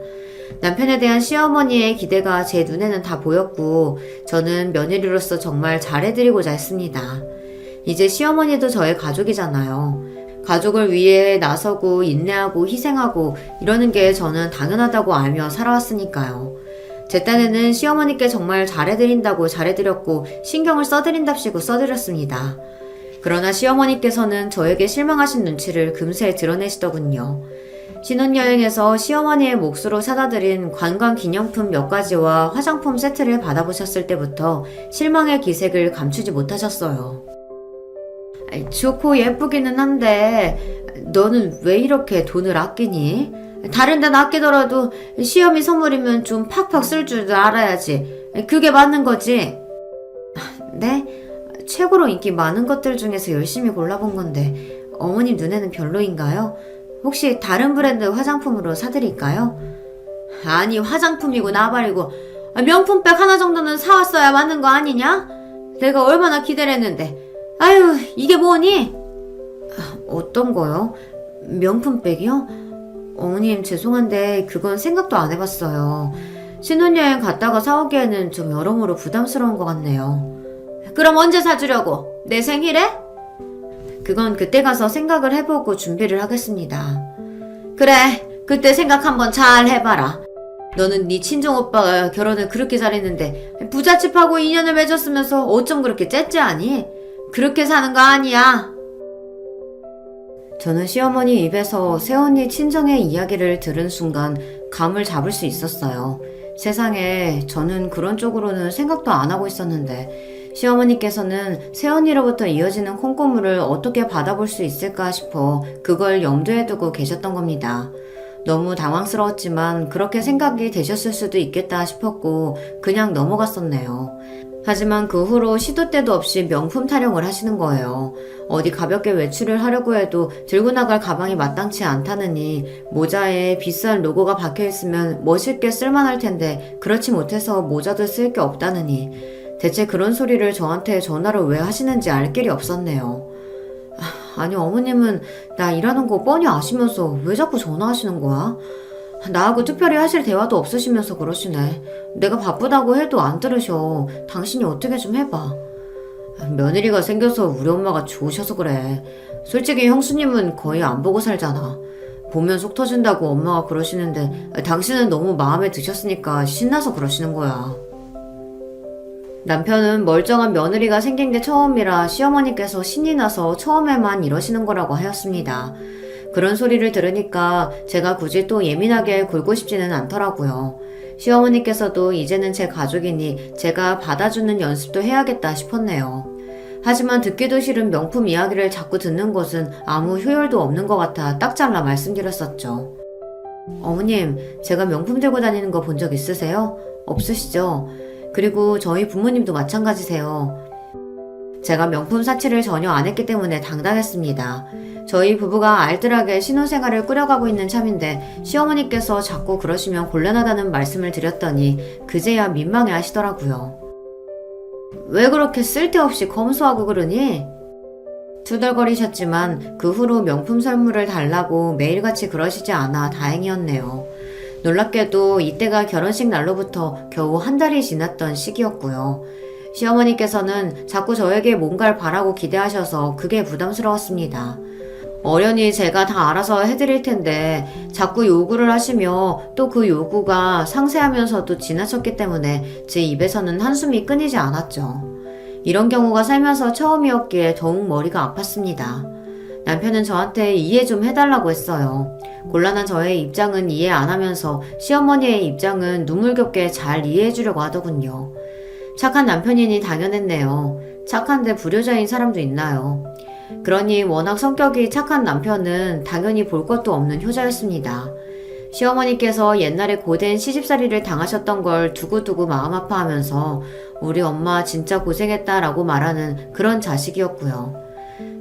남편에 대한 시어머니의 기대가 제 눈에는 다 보였고 저는 며느리로서 정말 잘해드리고자 했습니다. 이제 시어머니도 저의 가족이잖아요. 가족을 위해 나서고 인내하고 희생하고 이러는 게 저는 당연하다고 알며 살아왔으니까요. 제 딴에는 시어머니께 정말 잘해드린다고 잘해드렸고 신경을 써드린답시고 써드렸습니다. 그러나 시어머니께서는 저에게 실망하신 눈치를 금세 드러내시더군요. 신혼여행에서 시어머니의 몫으로 사다 드린 관광기념품 몇 가지와 화장품 세트를 받아보셨을 때부터 실망의 기색을 감추지 못하셨어요. 좋고 예쁘기는 한데 너는 왜 이렇게 돈을 아끼니? 다른 데는 아끼더라도 시어미 선물이면 좀 팍팍 쓸 줄 알아야지. 그게 맞는 거지. 네? 최고로 인기 많은 것들 중에서 열심히 골라본 건데 어머님 눈에는 별로인가요? 혹시 다른 브랜드 화장품으로 사드릴까요? 아니 화장품이고 나발이고 명품백 하나 정도는 사왔어야 맞는 거 아니냐? 내가 얼마나 기대를 했는데. 아유 이게 뭐니? 어떤 거요? 명품백이요? 어머님 죄송한데 그건 생각도 안 해봤어요. 신혼여행 갔다가 사오기에는 좀 여러모로 부담스러운 것 같네요. 그럼 언제 사주려고? 내 생일에? 그건 그때 가서 생각을 해보고 준비를 하겠습니다. 그래 그때 생각 한번 잘 해봐라. 너는 네 친정오빠가 결혼을 그렇게 잘했는데 부잣집하고 인연을 맺었으면서 어쩜 그렇게 째째하니? 그렇게 사는 거 아니야. 저는 시어머니 입에서 새언니 친정의 이야기를 들은 순간 감을 잡을 수 있었어요. 세상에 저는 그런 쪽으로는 생각도 안 하고 있었는데 시어머니께서는 새언니로부터 이어지는 콩고물을 어떻게 받아볼 수 있을까 싶어 그걸 염두에 두고 계셨던 겁니다. 너무 당황스러웠지만 그렇게 생각이 되셨을 수도 있겠다 싶었고 그냥 넘어갔었네요. 하지만 그 후로 시도 때도 없이 명품 타령을 하시는 거예요. 어디 가볍게 외출을 하려고 해도 들고 나갈 가방이 마땅치 않다느니 모자에 비싼 로고가 박혀있으면 멋있게 쓸만할 텐데 그렇지 못해서 모자도 쓸 게 없다느니 대체 그런 소리를 저한테 전화를 왜 하시는지 알 길이 없었네요. 아니 어머님은 나 일하는 거 뻔히 아시면서 왜 자꾸 전화하시는 거야? 나하고 특별히 하실 대화도 없으시면서 그러시네. 내가 바쁘다고 해도 안 들으셔. 당신이 어떻게 좀 해봐. 며느리가 생겨서 우리 엄마가 좋으셔서 그래. 솔직히 형수님은 거의 안 보고 살잖아. 보면 속 터진다고 엄마가 그러시는데 당신은 너무 마음에 드셨으니까 신나서 그러시는 거야. 남편은 멀쩡한 며느리가 생긴 게 처음이라 시어머니께서 신이 나서 처음에만 이러시는 거라고 하였습니다. 그런 소리를 들으니까 제가 굳이 또 예민하게 굴고 싶지는 않더라고요. 시어머니께서도 이제는 제 가족이니 제가 받아주는 연습도 해야겠다 싶었네요. 하지만 듣기도 싫은 명품 이야기를 자꾸 듣는 것은 아무 효율도 없는 것 같아 딱 잘라 말씀드렸었죠. 어머님, 제가 명품 들고 다니는 거 본 적 있으세요? 없으시죠? 그리고 저희 부모님도 마찬가지세요. 제가 명품 사치를 전혀 안 했기 때문에 당당했습니다. 저희 부부가 알뜰하게 신혼생활을 꾸려가고 있는 참인데 시어머니께서 자꾸 그러시면 곤란하다는 말씀을 드렸더니 그제야 민망해 하시더라고요. 왜 그렇게 쓸데없이 검소하고 그러니? 투덜거리셨지만 그 후로 명품 선물을 달라고 매일같이 그러시지 않아 다행이었네요. 놀랍게도 이때가 결혼식 날로부터 겨우 한 달이 지났던 시기였고요. 시어머니께서는 자꾸 저에게 뭔가를 바라고 기대하셔서 그게 부담스러웠습니다. 어련히 제가 다 알아서 해드릴 텐데 자꾸 요구를 하시며 또 그 요구가 상세하면서도 지나쳤기 때문에 제 입에서는 한숨이 끊이지 않았죠. 이런 경우가 살면서 처음이었기에 더욱 머리가 아팠습니다. 남편은 저한테 이해 좀 해달라고 했어요. 곤란한 저의 입장은 이해 안 하면서 시어머니의 입장은 눈물겹게 잘 이해해주려고 하더군요. 착한 남편이니 당연했네요. 착한데 불효자인 사람도 있나요? 그러니 워낙 성격이 착한 남편은 당연히 볼 것도 없는 효자였습니다. 시어머니께서 옛날에 고된 시집살이를 당하셨던 걸 두고두고 마음 아파하면서 우리 엄마 진짜 고생했다라고 말하는 그런 자식이었고요.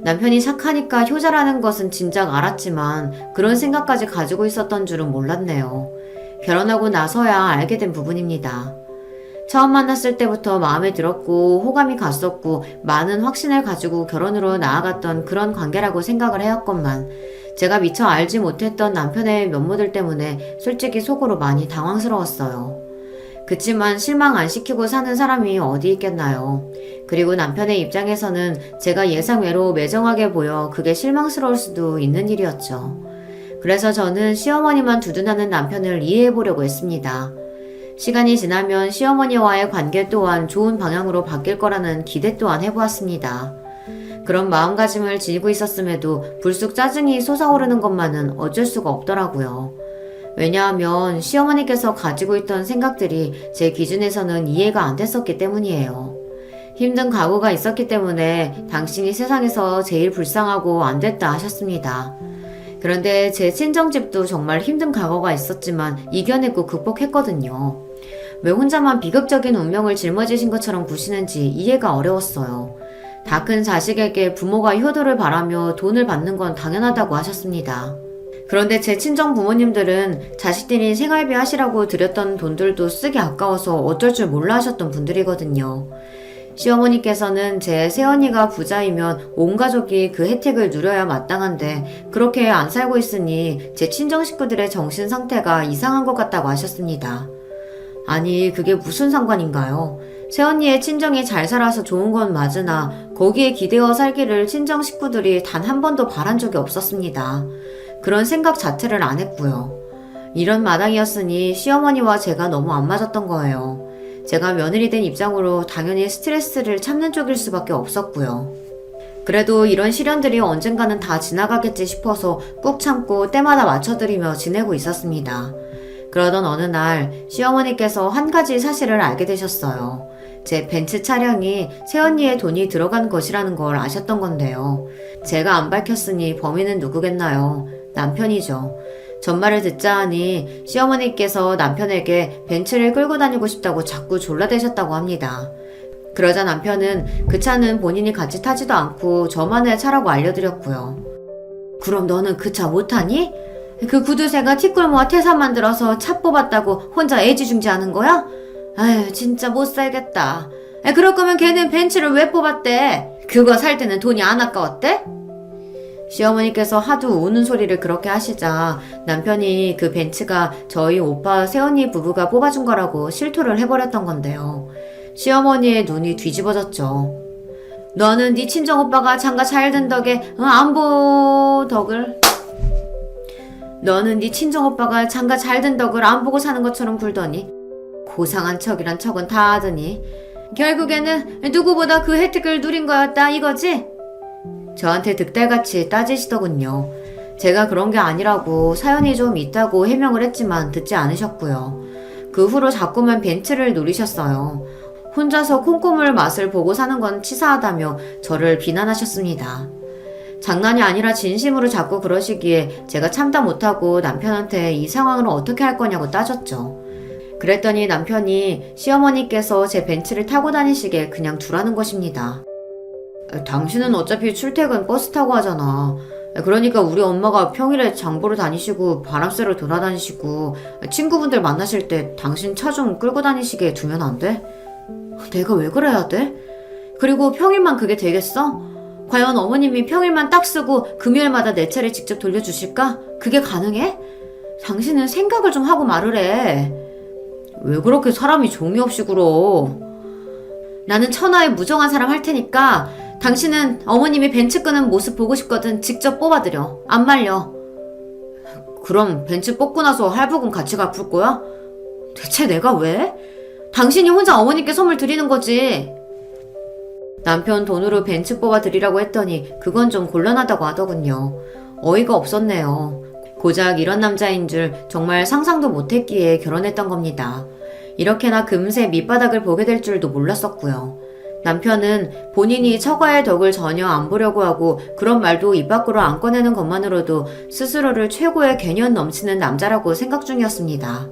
남편이 착하니까 효자라는 것은 진작 알았지만 그런 생각까지 가지고 있었던 줄은 몰랐네요. 결혼하고 나서야 알게 된 부분입니다. 처음 만났을 때부터 마음에 들었고 호감이 갔었고 많은 확신을 가지고 결혼으로 나아갔던 그런 관계라고 생각을 해왔건만 제가 미처 알지 못했던 남편의 면모들 때문에 솔직히 속으로 많이 당황스러웠어요. 그치만 실망 안 시키고 사는 사람이 어디 있겠나요. 그리고 남편의 입장에서는 제가 예상외로 매정하게 보여 그게 실망스러울 수도 있는 일이었죠. 그래서 저는 시어머니만 두둔하는 남편을 이해해보려고 했습니다. 시간이 지나면 시어머니와의 관계 또한 좋은 방향으로 바뀔 거라는 기대 또한 해보았습니다. 그런 마음가짐을 지니고 있었음에도 불쑥 짜증이 솟아오르는 것만은 어쩔 수가 없더라고요. 왜냐하면 시어머니께서 가지고 있던 생각들이 제 기준에서는 이해가 안 됐었기 때문이에요. 힘든 각오가 있었기 때문에 당신이 세상에서 제일 불쌍하고 안 됐다 하셨습니다. 그런데 제 친정집도 정말 힘든 각오가 있었지만 이겨내고 극복했거든요. 왜 혼자만 비극적인 운명을 짊어지신 것처럼 구시는지 이해가 어려웠어요. 다 큰 자식에게 부모가 효도를 바라며 돈을 받는 건 당연하다고 하셨습니다. 그런데 제 친정 부모님들은 자식들이 생활비 하시라고 드렸던 돈들도 쓰기 아까워서 어쩔 줄 몰라 하셨던 분들이거든요. 시어머니께서는 제 새언니가 부자이면 온 가족이 그 혜택을 누려야 마땅한데 그렇게 안 살고 있으니 제 친정 식구들의 정신 상태가 이상한 것 같다고 하셨습니다. 아니, 그게 무슨 상관인가요? 새언니의 친정이 잘 살아서 좋은 건 맞으나 거기에 기대어 살기를 친정 식구들이 단 한 번도 바란 적이 없었습니다. 그런 생각 자체를 안 했고요. 이런 마당이었으니 시어머니와 제가 너무 안 맞았던 거예요. 제가 며느리 된 입장으로 당연히 스트레스를 참는 쪽일 수밖에 없었고요. 그래도 이런 시련들이 언젠가는 다 지나가겠지 싶어서 꾹 참고 때마다 맞춰드리며 지내고 있었습니다. 그러던 어느 날 시어머니께서 한 가지 사실을 알게 되셨어요. 제 벤츠 차량이 새언니의 돈이 들어간 것이라는 걸 아셨던 건데요. 제가 안 밝혔으니 범인은 누구겠나요? 남편이죠. 전말을 듣자 하니 시어머니께서 남편에게 벤츠를 끌고 다니고 싶다고 자꾸 졸라대셨다고 합니다. 그러자 남편은 그 차는 본인이 같이 타지도 않고 저만의 차라고 알려드렸고요. 그럼 너는 그 차 못 타니? 그 구두쇠가 티끌모아 퇴사 만들어서 차 뽑았다고 혼자 애지중지하는 거야? 아유, 진짜 못 살겠다. 그럴 거면 걔는 벤츠를 왜 뽑았대? 그거 살 때는 돈이 안 아까웠대? 시어머니께서 하도 우는 소리를 그렇게 하시자 남편이 그 벤츠가 저희 오빠 새언니 부부가 뽑아준 거라고 실토를 해버렸던 건데요. 시어머니의 눈이 뒤집어졌죠. 너는 네 친정오빠가 장가 잘 든 덕에 안 보고 사는 것처럼 굴더니 고상한 척이란 척은 다 하더니 결국에는 누구보다 그 혜택을 누린 거였다 이거지? 저한테 득달같이 따지시더군요. 제가 그런 게 아니라고 사연이 좀 있다고 해명을 했지만 듣지 않으셨고요. 그 후로 자꾸만 벤츠를 노리셨어요. 혼자서 콩고물 맛을 보고 사는 건 치사하다며 저를 비난하셨습니다. 장난이 아니라 진심으로 자꾸 그러시기에 제가 참다 못하고 남편한테 이 상황을 어떻게 할 거냐고 따졌죠. 그랬더니 남편이 시어머니께서 제 벤츠를 타고 다니시게 그냥 두라는 것입니다. 당신은 어차피 출퇴근 버스 타고 하잖아. 그러니까 우리 엄마가 평일에 장 보러 다니시고 바람 쐬러 돌아다니시고 친구분들 만나실 때 당신 차 좀 끌고 다니시게 두면 안 돼? 내가 왜 그래야 돼? 그리고 평일만 그게 되겠어? 과연 어머님이 평일만 딱 쓰고 금요일마다 내 차를 직접 돌려주실까? 그게 가능해? 당신은 생각을 좀 하고 말을 해. 왜 그렇게 사람이 종이 없이 굴어? 나는 천하의 무정한 사람 할 테니까 당신은 어머님이 벤츠 끄는 모습 보고 싶거든 직접 뽑아드려. 안 말려. 그럼 벤츠 뽑고 나서 할부금 같이 갚을 거야? 대체 내가 왜? 당신이 혼자 어머님께 선물 드리는 거지. 남편 돈으로 벤츠 뽑아드리라고 했더니 그건 좀 곤란하다고 하더군요. 어이가 없었네요. 고작 이런 남자인 줄 정말 상상도 못했기에 결혼했던 겁니다. 이렇게나 금세 밑바닥을 보게 될 줄도 몰랐었고요. 남편은 본인이 처가의 덕을 전혀 안 보려고 하고 그런 말도 입 밖으로 안 꺼내는 것만으로도 스스로를 최고의 개념 넘치는 남자라고 생각 중이었습니다.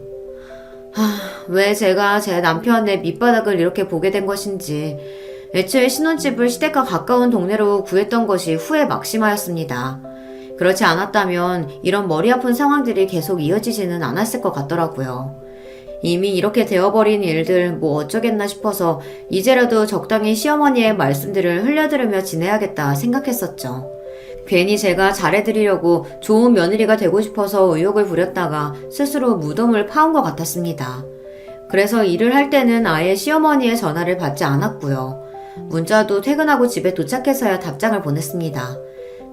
왜 제가 제 남편의 밑바닥을 이렇게 보게 된 것인지 애초에 신혼집을 시댁과 가까운 동네로 구했던 것이 후회 막심하였습니다. 그렇지 않았다면 이런 머리 아픈 상황들이 계속 이어지지는 않았을 것 같더라고요. 이미 이렇게 되어버린 일들 뭐 어쩌겠나 싶어서 이제라도 적당히 시어머니의 말씀들을 흘려들으며 지내야겠다 생각했었죠. 괜히 제가 잘해드리려고 좋은 며느리가 되고 싶어서 의욕을 부렸다가 스스로 무덤을 파온 것 같았습니다. 그래서 일을 할 때는 아예 시어머니의 전화를 받지 않았고요. 문자도 퇴근하고 집에 도착해서야 답장을 보냈습니다.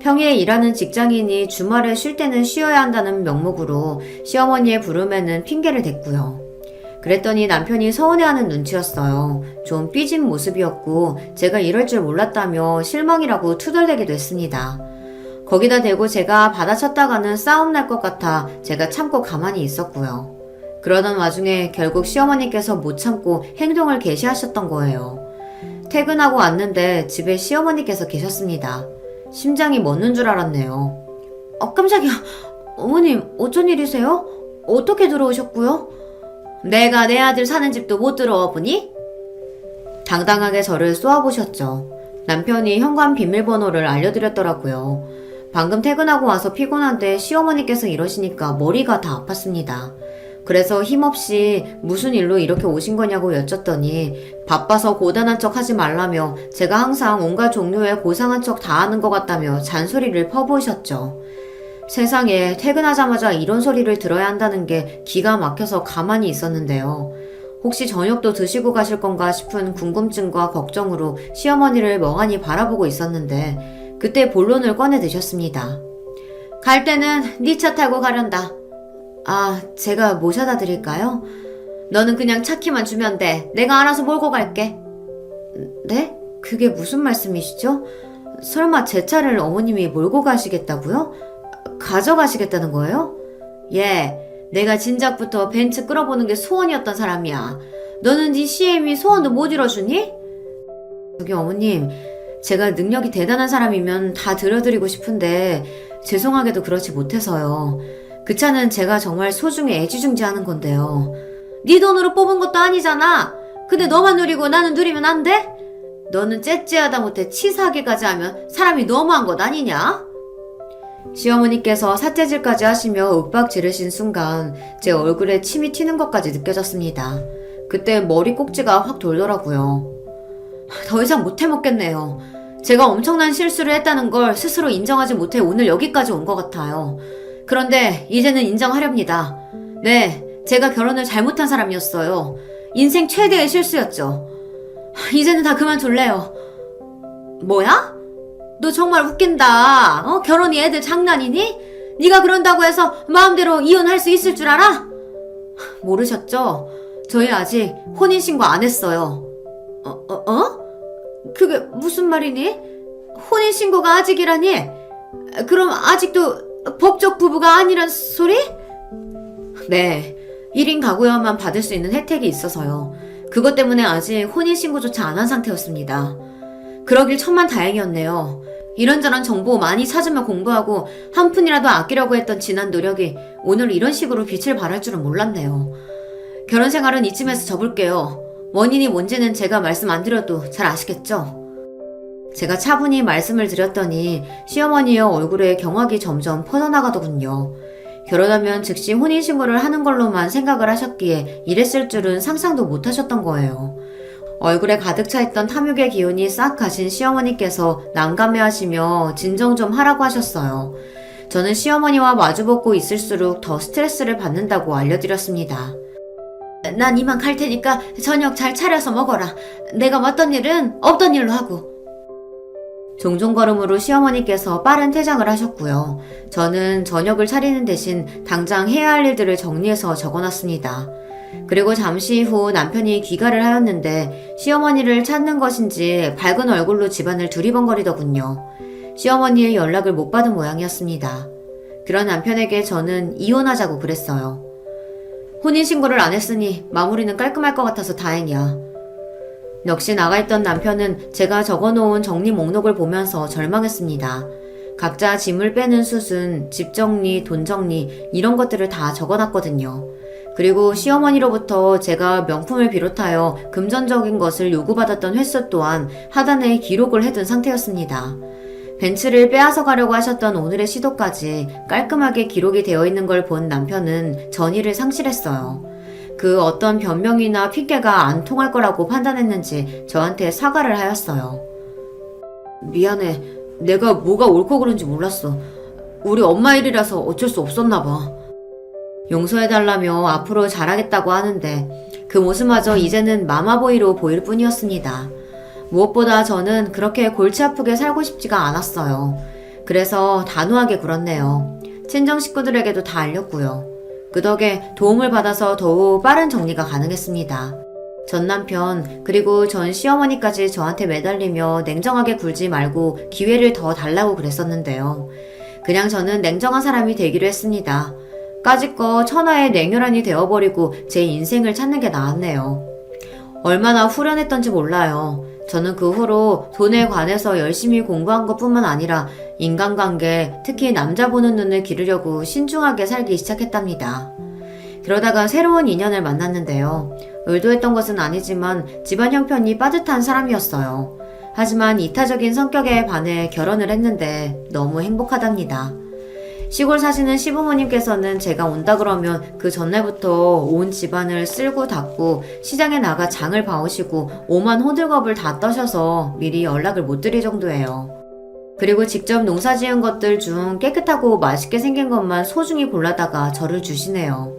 평일에 일하는 직장인이 주말에 쉴 때는 쉬어야 한다는 명목으로 시어머니의 부름에는 핑계를 댔고요. 그랬더니 남편이 서운해하는 눈치였어요. 좀 삐진 모습이었고 제가 이럴 줄 몰랐다며 실망이라고 투덜대기도 했습니다. 거기다 대고 제가 받아쳤다가는 싸움 날 것 같아 제가 참고 가만히 있었고요. 그러던 와중에 결국 시어머니께서 못 참고 행동을 개시하셨던 거예요. 퇴근하고 왔는데 집에 시어머니께서 계셨습니다. 심장이 멎는 줄 알았네요. 깜짝이야. 어머님, 어쩐 일이세요? 어떻게 들어오셨고요? 내가 내 아들 사는 집도 못 들어와 보니? 당당하게 저를 쏘아보셨죠. 남편이 현관 비밀번호를 알려드렸더라고요. 방금 퇴근하고 와서 피곤한데 시어머니께서 이러시니까 머리가 다 아팠습니다. 그래서 힘없이 무슨 일로 이렇게 오신 거냐고 여쭸더니 바빠서 고단한 척 하지 말라며 제가 항상 온갖 종류의 고상한 척 다 하는 것 같다며 잔소리를 퍼부으셨죠. 세상에 퇴근하자마자 이런 소리를 들어야 한다는 게 기가 막혀서 가만히 있었는데요. 혹시 저녁도 드시고 가실 건가 싶은 궁금증과 걱정으로 시어머니를 멍하니 바라보고 있었는데 그때 본론을 꺼내 드셨습니다. 갈 때는 네 차 타고 가련다. 제가 모셔다 드릴까요? 너는 그냥 차 키만 주면 돼. 내가 알아서 몰고 갈게. 네? 그게 무슨 말씀이시죠? 설마 제 차를 어머님이 몰고 가시겠다고요? 가져가시겠다는 거예요? 예, 내가 진작부터 벤츠 끌어보는 게 소원이었던 사람이야. 너는 네 CM이 소원도 못 이뤄주니? 저기 어머님, 제가 능력이 대단한 사람이면 다 들어드리고 싶은데 죄송하게도 그렇지 못해서요. 그 차는 제가 정말 소중히 애지중지하는 건데요. 네 돈으로 뽑은 것도 아니잖아. 근데 너만 누리고 나는 누리면 안 돼? 너는 째째하다 못해 치사하게까지 하면 사람이 너무한 것 아니냐? 시어머니께서 사태질까지 하시며 윽박 지르신 순간 제 얼굴에 침이 튀는 것까지 느껴졌습니다. 그때 머리 꼭지가 확 돌더라고요. 더 이상 못 해먹겠네요. 제가 엄청난 실수를 했다는 걸 스스로 인정하지 못해 오늘 여기까지 온 것 같아요. 그런데 이제는 인정하렵니다. 네, 제가 결혼을 잘못한 사람이었어요. 인생 최대의 실수였죠. 이제는 다 그만둘래요. 뭐야? 너 정말 웃긴다. 결혼이 애들 장난이니? 네가 그런다고 해서 마음대로 이혼할 수 있을 줄 알아? 모르셨죠? 저희 아직 혼인신고 안 했어요. 그게 무슨 말이니? 혼인신고가 아직이라니? 그럼 아직도 법적 부부가 아니란 소리? 네, 1인 가구여만 받을 수 있는 혜택이 있어서요. 그것 때문에 아직 혼인신고조차 안 한 상태였습니다. 그러길 천만 다행이었네요. 이런저런 정보 많이 찾으며 공부하고 한 푼이라도 아끼려고 했던 지난 노력이 오늘 이런 식으로 빛을 발할 줄은 몰랐네요. 결혼 생활은 이쯤에서 접을게요. 원인이 뭔지는 제가 말씀 안 드려도 잘 아시겠죠? 제가 차분히 말씀을 드렸더니 시어머니의 얼굴에 경악이 점점 퍼져나가더군요. 결혼하면 즉시 혼인신고를 하는 걸로만 생각을 하셨기에 이랬을 줄은 상상도 못 하셨던 거예요. 얼굴에 가득 차있던 탐욕의 기운이 싹 가신 시어머니께서 난감해하시며 진정 좀 하라고 하셨어요. 저는 시어머니와 마주보고 있을수록 더 스트레스를 받는다고 알려드렸습니다. 난 이만 갈 테니까 저녁 잘 차려서 먹어라. 내가 왔던 일은 없던 일로 하고. 종종 걸음으로 시어머니께서 빠른 퇴장을 하셨고요. 저는 저녁을 차리는 대신 당장 해야 할 일들을 정리해서 적어놨습니다. 그리고 잠시 후 남편이 귀가를 하였는데 시어머니를 찾는 것인지 밝은 얼굴로 집안을 두리번거리더군요. 시어머니의 연락을 못 받은 모양이었습니다. 그런 남편에게 저는 이혼하자고 그랬어요. 혼인신고를 안 했으니 마무리는 깔끔할 것 같아서 다행이야. 역시 나가있던 남편은 제가 적어놓은 정리 목록을 보면서 절망했습니다. 각자 짐을 빼는 수순, 집 정리, 돈 정리 이런 것들을 다 적어놨거든요. 그리고 시어머니로부터 제가 명품을 비롯하여 금전적인 것을 요구받았던 횟수 또한 하단에 기록을 해둔 상태였습니다. 벤츠를 빼앗아 가려고 하셨던 오늘의 시도까지 깔끔하게 기록이 되어 있는 걸 본 남편은 전의를 상실했어요. 그 어떤 변명이나 핑계가 안 통할 거라고 판단했는지 저한테 사과를 하였어요. 미안해. 내가 뭐가 옳고 그른지 몰랐어. 우리 엄마 일이라서 어쩔 수 없었나 봐. 용서해달라며 앞으로 잘하겠다고 하는데 그 모습마저 이제는 마마보이로 보일 뿐이었습니다. 무엇보다 저는 그렇게 골치 아프게 살고 싶지가 않았어요. 그래서 단호하게 굴었네요. 친정 식구들에게도 다 알렸고요. 그 덕에 도움을 받아서 더욱 빠른 정리가 가능했습니다. 전 남편 그리고 전 시어머니까지 저한테 매달리며 냉정하게 굴지 말고 기회를 더 달라고 그랬었는데요. 그냥 저는 냉정한 사람이 되기로 했습니다. 까짓거 천하의 냉혈한이 되어버리고 제 인생을 찾는 게 나았네요. 얼마나 후련했던지 몰라요. 저는 그 후로 돈에 관해서 열심히 공부한 것뿐만 아니라 인간관계, 특히 남자 보는 눈을 기르려고 신중하게 살기 시작했답니다. 그러다가 새로운 인연을 만났는데요. 의도했던 것은 아니지만 집안 형편이 빠듯한 사람이었어요. 하지만 이타적인 성격에 반해 결혼을 했는데 너무 행복하답니다. 시골 사시는 시부모님께서는 제가 온다 그러면 그 전날부터 온 집안을 쓸고 닦고 시장에 나가 장을 봐오시고 오만 호들갑을 다 떠셔서 미리 연락을 못 드릴 정도예요. 그리고 직접 농사 지은 것들 중 깨끗하고 맛있게 생긴 것만 소중히 골라다가 저를 주시네요.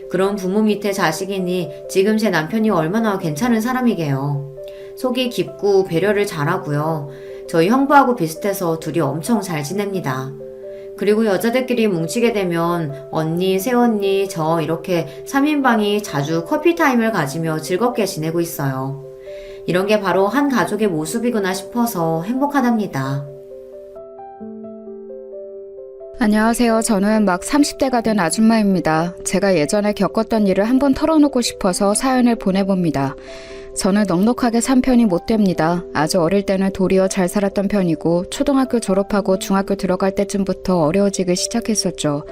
그런 부모 밑에 자식이니 지금 제 남편이 얼마나 괜찮은 사람이게요. 속이 깊고 배려를 잘하고요. 저희 형부하고 비슷해서 둘이 엄청 잘 지냅니다. 그리고 여자들끼리 뭉치게 되면 언니, 새언니, 저 이렇게 3인방이 자주 커피타임을 가지며 즐겁게 지내고 있어요. 이런 게 바로 한 가족의 모습이구나 싶어서 행복하답니다. 안녕하세요. 저는 막 30대가 된 아줌마입니다. 제가 예전에 겪었던 일을 한번 털어놓고 싶어서 사연을 보내봅니다. 저는 넉넉하게 산 편이 못 됩니다. 아주 어릴 때는 도리어 잘 살았던 편이고 초등학교 졸업하고 중학교 들어갈 때쯤부터 어려워지기 시작했었죠.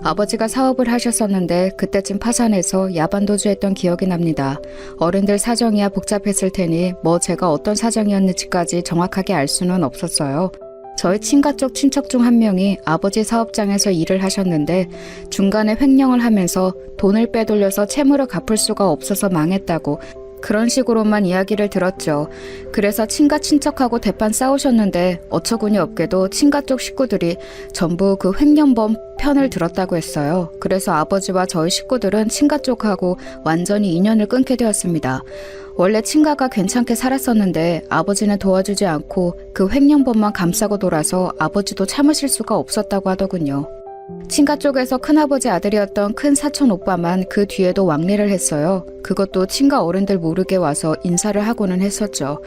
아버지가 사업을 하셨었는데 그때쯤 파산해서 야반도주했던 기억이 납니다. 어른들 사정이야 복잡했을 테니 뭐 제가 어떤 사정이었는지까지 정확하게 알 수는 없었어요. 저희 친가 쪽 친척 중 한 명이 아버지 사업장에서 일을 하셨는데 중간에 횡령을 하면서 돈을 빼돌려서 채무를 갚을 수가 없어서 망했다고 그런 식으로만 이야기를 들었죠. 그래서 친가 친척하고 대판 싸우셨는데 어처구니 없게도 친가 쪽 식구들이 전부 그 횡령범 편을 들었다고 했어요. 그래서 아버지와 저희 식구들은 친가 쪽하고 완전히 인연을 끊게 되었습니다. 원래 친가가 괜찮게 살았었는데 아버지는 도와주지 않고 그 횡령범만 감싸고 돌아서 아버지도 참으실 수가 없었다고 하더군요. 친가 쪽에서 큰아버지 아들이었던 큰 사촌 오빠만 그 뒤에도 왕래를 했어요. 그것도 친가 어른들 모르게 와서 인사를 하고는 했었죠.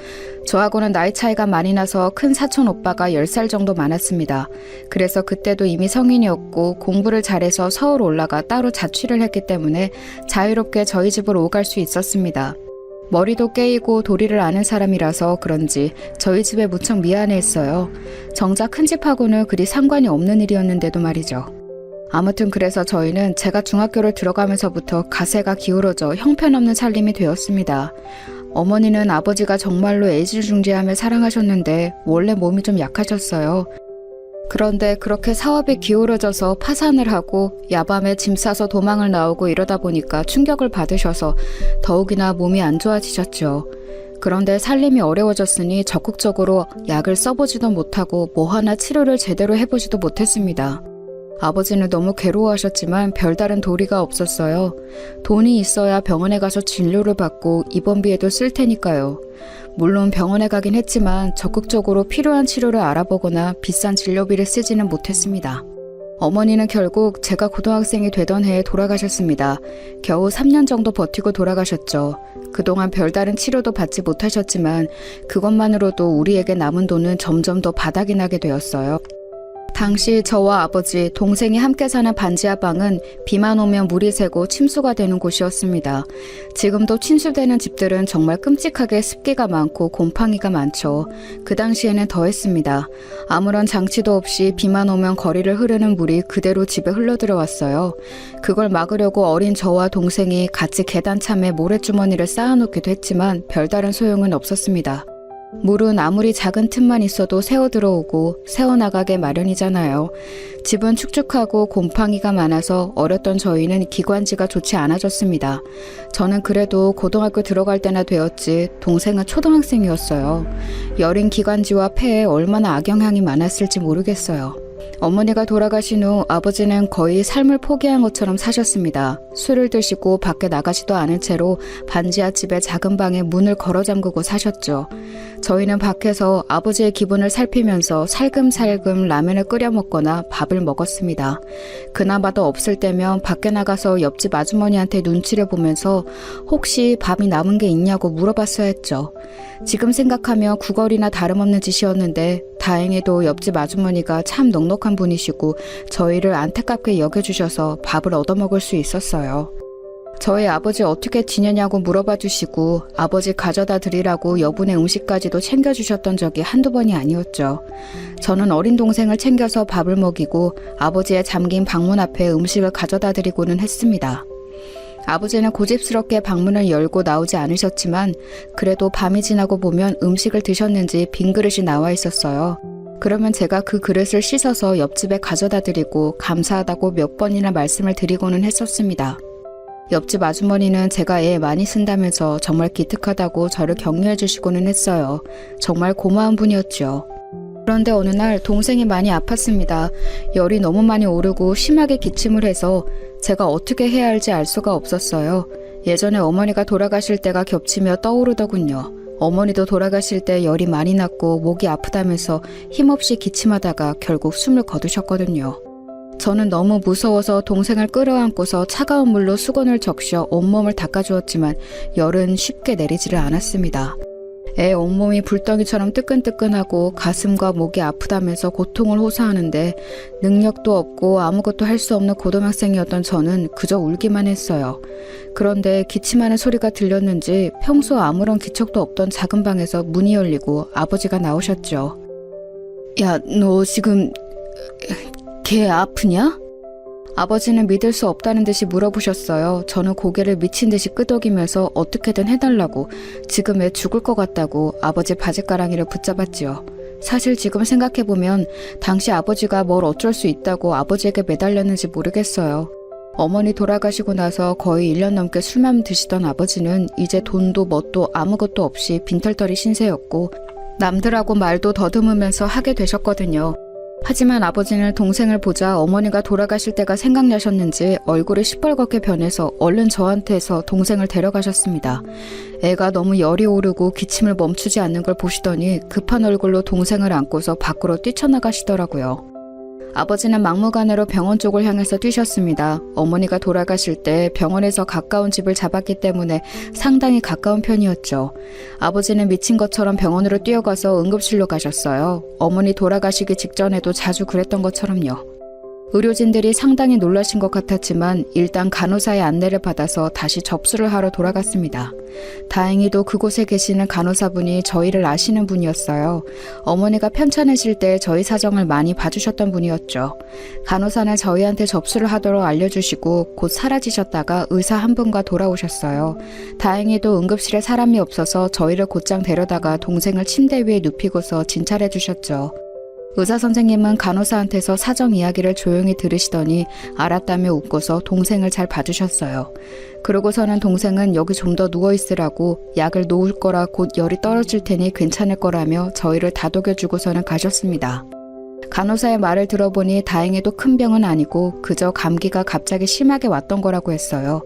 저하고는 나이 차이가 많이 나서 큰 사촌 오빠가 10살 정도 많았습니다. 그래서 그때도 이미 성인이었고 공부를 잘해서 서울 올라가 따로 자취를 했기 때문에 자유롭게 저희 집으로 오갈 수 있었습니다. 머리도 깨이고 도리를 아는 사람이라서 그런지 저희 집에 무척 미안해했어요. 정작 큰 집하고는 그리 상관이 없는 일이었는데도 말이죠. 아무튼 그래서 저희는 제가 중학교를 들어가면서부터 가세가 기울어져 형편없는 살림이 되었습니다. 어머니는 아버지가 정말로 애지중지하며 사랑하셨는데 원래 몸이 좀 약하셨어요. 그런데 그렇게 사업이 기울어져서 파산을 하고 야밤에 짐 싸서 도망을 나오고 이러다 보니까 충격을 받으셔서 더욱이나 몸이 안 좋아지셨죠. 그런데 살림이 어려워졌으니 적극적으로 약을 써보지도 못하고 뭐 하나 치료를 제대로 해보지도 못했습니다. 아버지는 너무 괴로워하셨지만 별다른 도리가 없었어요. 돈이 있어야 병원에 가서 진료를 받고 입원비에도 쓸 테니까요. 물론 병원에 가긴 했지만 적극적으로 필요한 치료를 알아보거나 비싼 진료비를 쓰지는 못했습니다. 어머니는 결국 제가 고등학생이 되던 해에 돌아가셨습니다. 겨우 3년 정도 버티고 돌아가셨죠. 그동안 별다른 치료도 받지 못하셨지만 그것만으로도 우리에게 남은 돈은 점점 더 바닥이 나게 되었어요. 당시 저와 아버지, 동생이 함께 사는 반지하 방은 비만 오면 물이 새고 침수가 되는 곳이었습니다. 지금도 침수되는 집들은 정말 끔찍하게 습기가 많고 곰팡이가 많죠. 그 당시에는 더했습니다. 아무런 장치도 없이 비만 오면 거리를 흐르는 물이 그대로 집에 흘러들어왔어요. 그걸 막으려고 어린 저와 동생이 같이 계단참에 모래주머니를 쌓아놓기도 했지만 별다른 소용은 없었습니다. 물은 아무리 작은 틈만 있어도 새어 들어오고 새어나가게 마련이잖아요. 집은 축축하고 곰팡이가 많아서 어렸던 저희는 기관지가 좋지 않아졌습니다. 저는 그래도 고등학교 들어갈 때나 되었지 동생은 초등학생이었어요. 여린 기관지와 폐에 얼마나 악영향이 많았을지 모르겠어요. 어머니가 돌아가신 후 아버지는 거의 삶을 포기한 것처럼 사셨습니다. 술을 드시고 밖에 나가지도 않은 채로 반지하 집의 작은 방에 문을 걸어 잠그고 사셨죠. 저희는 밖에서 아버지의 기분을 살피면서 살금살금 라면을 끓여 먹거나 밥을 먹었습니다. 그나마도 없을 때면 밖에 나가서 옆집 아주머니한테 눈치를 보면서 혹시 밥이 남은 게 있냐고 물어봤어야 했죠. 지금 생각하면 구걸이나 다름없는 짓이었는데 다행히도 옆집 아주머니가 참 넉넉한 분이시고 저희를 안타깝게 여겨주셔서 밥을 얻어먹을 수 있었어요. 저희 아버지 어떻게 지내냐고 물어봐 주시고 아버지 가져다 드리라고 여분의 음식까지도 챙겨주셨던 적이 한두 번이 아니었죠. 저는 어린 동생을 챙겨서 밥을 먹이고 아버지의 잠긴 방문 앞에 음식을 가져다 드리고는 했습니다. 아버지는 고집스럽게 방문을 열고 나오지 않으셨지만 그래도 밤이 지나고 보면 음식을 드셨는지 빈 그릇이 나와 있었어요. 그러면 제가 그 그릇을 씻어서 옆집에 가져다 드리고 감사하다고 몇 번이나 말씀을 드리고는 했었습니다. 옆집 아주머니는 제가 애 많이 쓴다면서 정말 기특하다고 저를 격려해 주시고는 했어요. 정말 고마운 분이었죠. 그런데 어느 날 동생이 많이 아팠습니다. 열이 너무 많이 오르고 심하게 기침을 해서 제가 어떻게 해야 할지 알 수가 없었어요. 예전에 어머니가 돌아가실 때가 겹치며 떠오르더군요. 어머니도 돌아가실 때 열이 많이 났고 목이 아프다면서 힘없이 기침하다가 결국 숨을 거두셨거든요. 저는 너무 무서워서 동생을 끌어안고서 차가운 물로 수건을 적셔 온몸을 닦아주었지만 열은 쉽게 내리지를 않았습니다. 애 온몸이 불덩이처럼 뜨끈뜨끈하고 가슴과 목이 아프다면서 고통을 호소하는데 능력도 없고 아무것도 할 수 없는 고등학생이었던 저는 그저 울기만 했어요. 그런데 기침하는 소리가 들렸는지 평소 아무런 기척도 없던 작은 방에서 문이 열리고 아버지가 나오셨죠. 야, 너 지금 걔 아프냐? 아버지는 믿을 수 없다는 듯이 물어보셨어요. 저는 고개를 미친 듯이 끄덕이면서 어떻게든 해달라고, 지금 애 죽을 것 같다고 아버지 바지가랑이를 붙잡았지요. 사실 지금 생각해보면 당시 아버지가 뭘 어쩔 수 있다고 아버지에게 매달렸는지 모르겠어요. 어머니 돌아가시고 나서 거의 1년 넘게 술만 드시던 아버지는 이제 돈도 뭣도 아무것도 없이 빈털터리 신세였고 남들하고 말도 더듬으면서 하게 되셨거든요. 하지만 아버지는 동생을 보자 어머니가 돌아가실 때가 생각나셨는지 얼굴이 시뻘겋게 변해서 얼른 저한테서 동생을 데려가셨습니다. 애가 너무 열이 오르고 기침을 멈추지 않는 걸 보시더니 급한 얼굴로 동생을 안고서 밖으로 뛰쳐나가시더라고요. 아버지는 막무가내로 병원 쪽을 향해서 뛰셨습니다. 어머니가 돌아가실 때 병원에서 가까운 집을 잡았기 때문에 상당히 가까운 편이었죠. 아버지는 미친 것처럼 병원으로 뛰어가서 응급실로 가셨어요. 어머니 돌아가시기 직전에도 자주 그랬던 것처럼요. 의료진들이 상당히 놀라신 것 같았지만 일단 간호사의 안내를 받아서 다시 접수를 하러 돌아갔습니다. 다행히도 그곳에 계시는 간호사분이 저희를 아시는 분이었어요. 어머니가 편찮으실 때 저희 사정을 많이 봐주셨던 분이었죠. 간호사는 저희한테 접수를 하도록 알려주시고 곧 사라지셨다가 의사 한 분과 돌아오셨어요. 다행히도 응급실에 사람이 없어서 저희를 곧장 데려다가 동생을 침대 위에 눕히고서 진찰해 주셨죠. 의사 선생님은 간호사한테서 사정 이야기를 조용히 들으시더니 알았다며 웃고서 동생을 잘 봐주셨어요. 그러고서는 동생은 여기 좀 더 누워있으라고 약을 놓을 거라 곧 열이 떨어질 테니 괜찮을 거라며 저희를 다독여주고서는 가셨습니다. 간호사의 말을 들어보니 다행히도 큰 병은 아니고 그저 감기가 갑자기 심하게 왔던 거라고 했어요.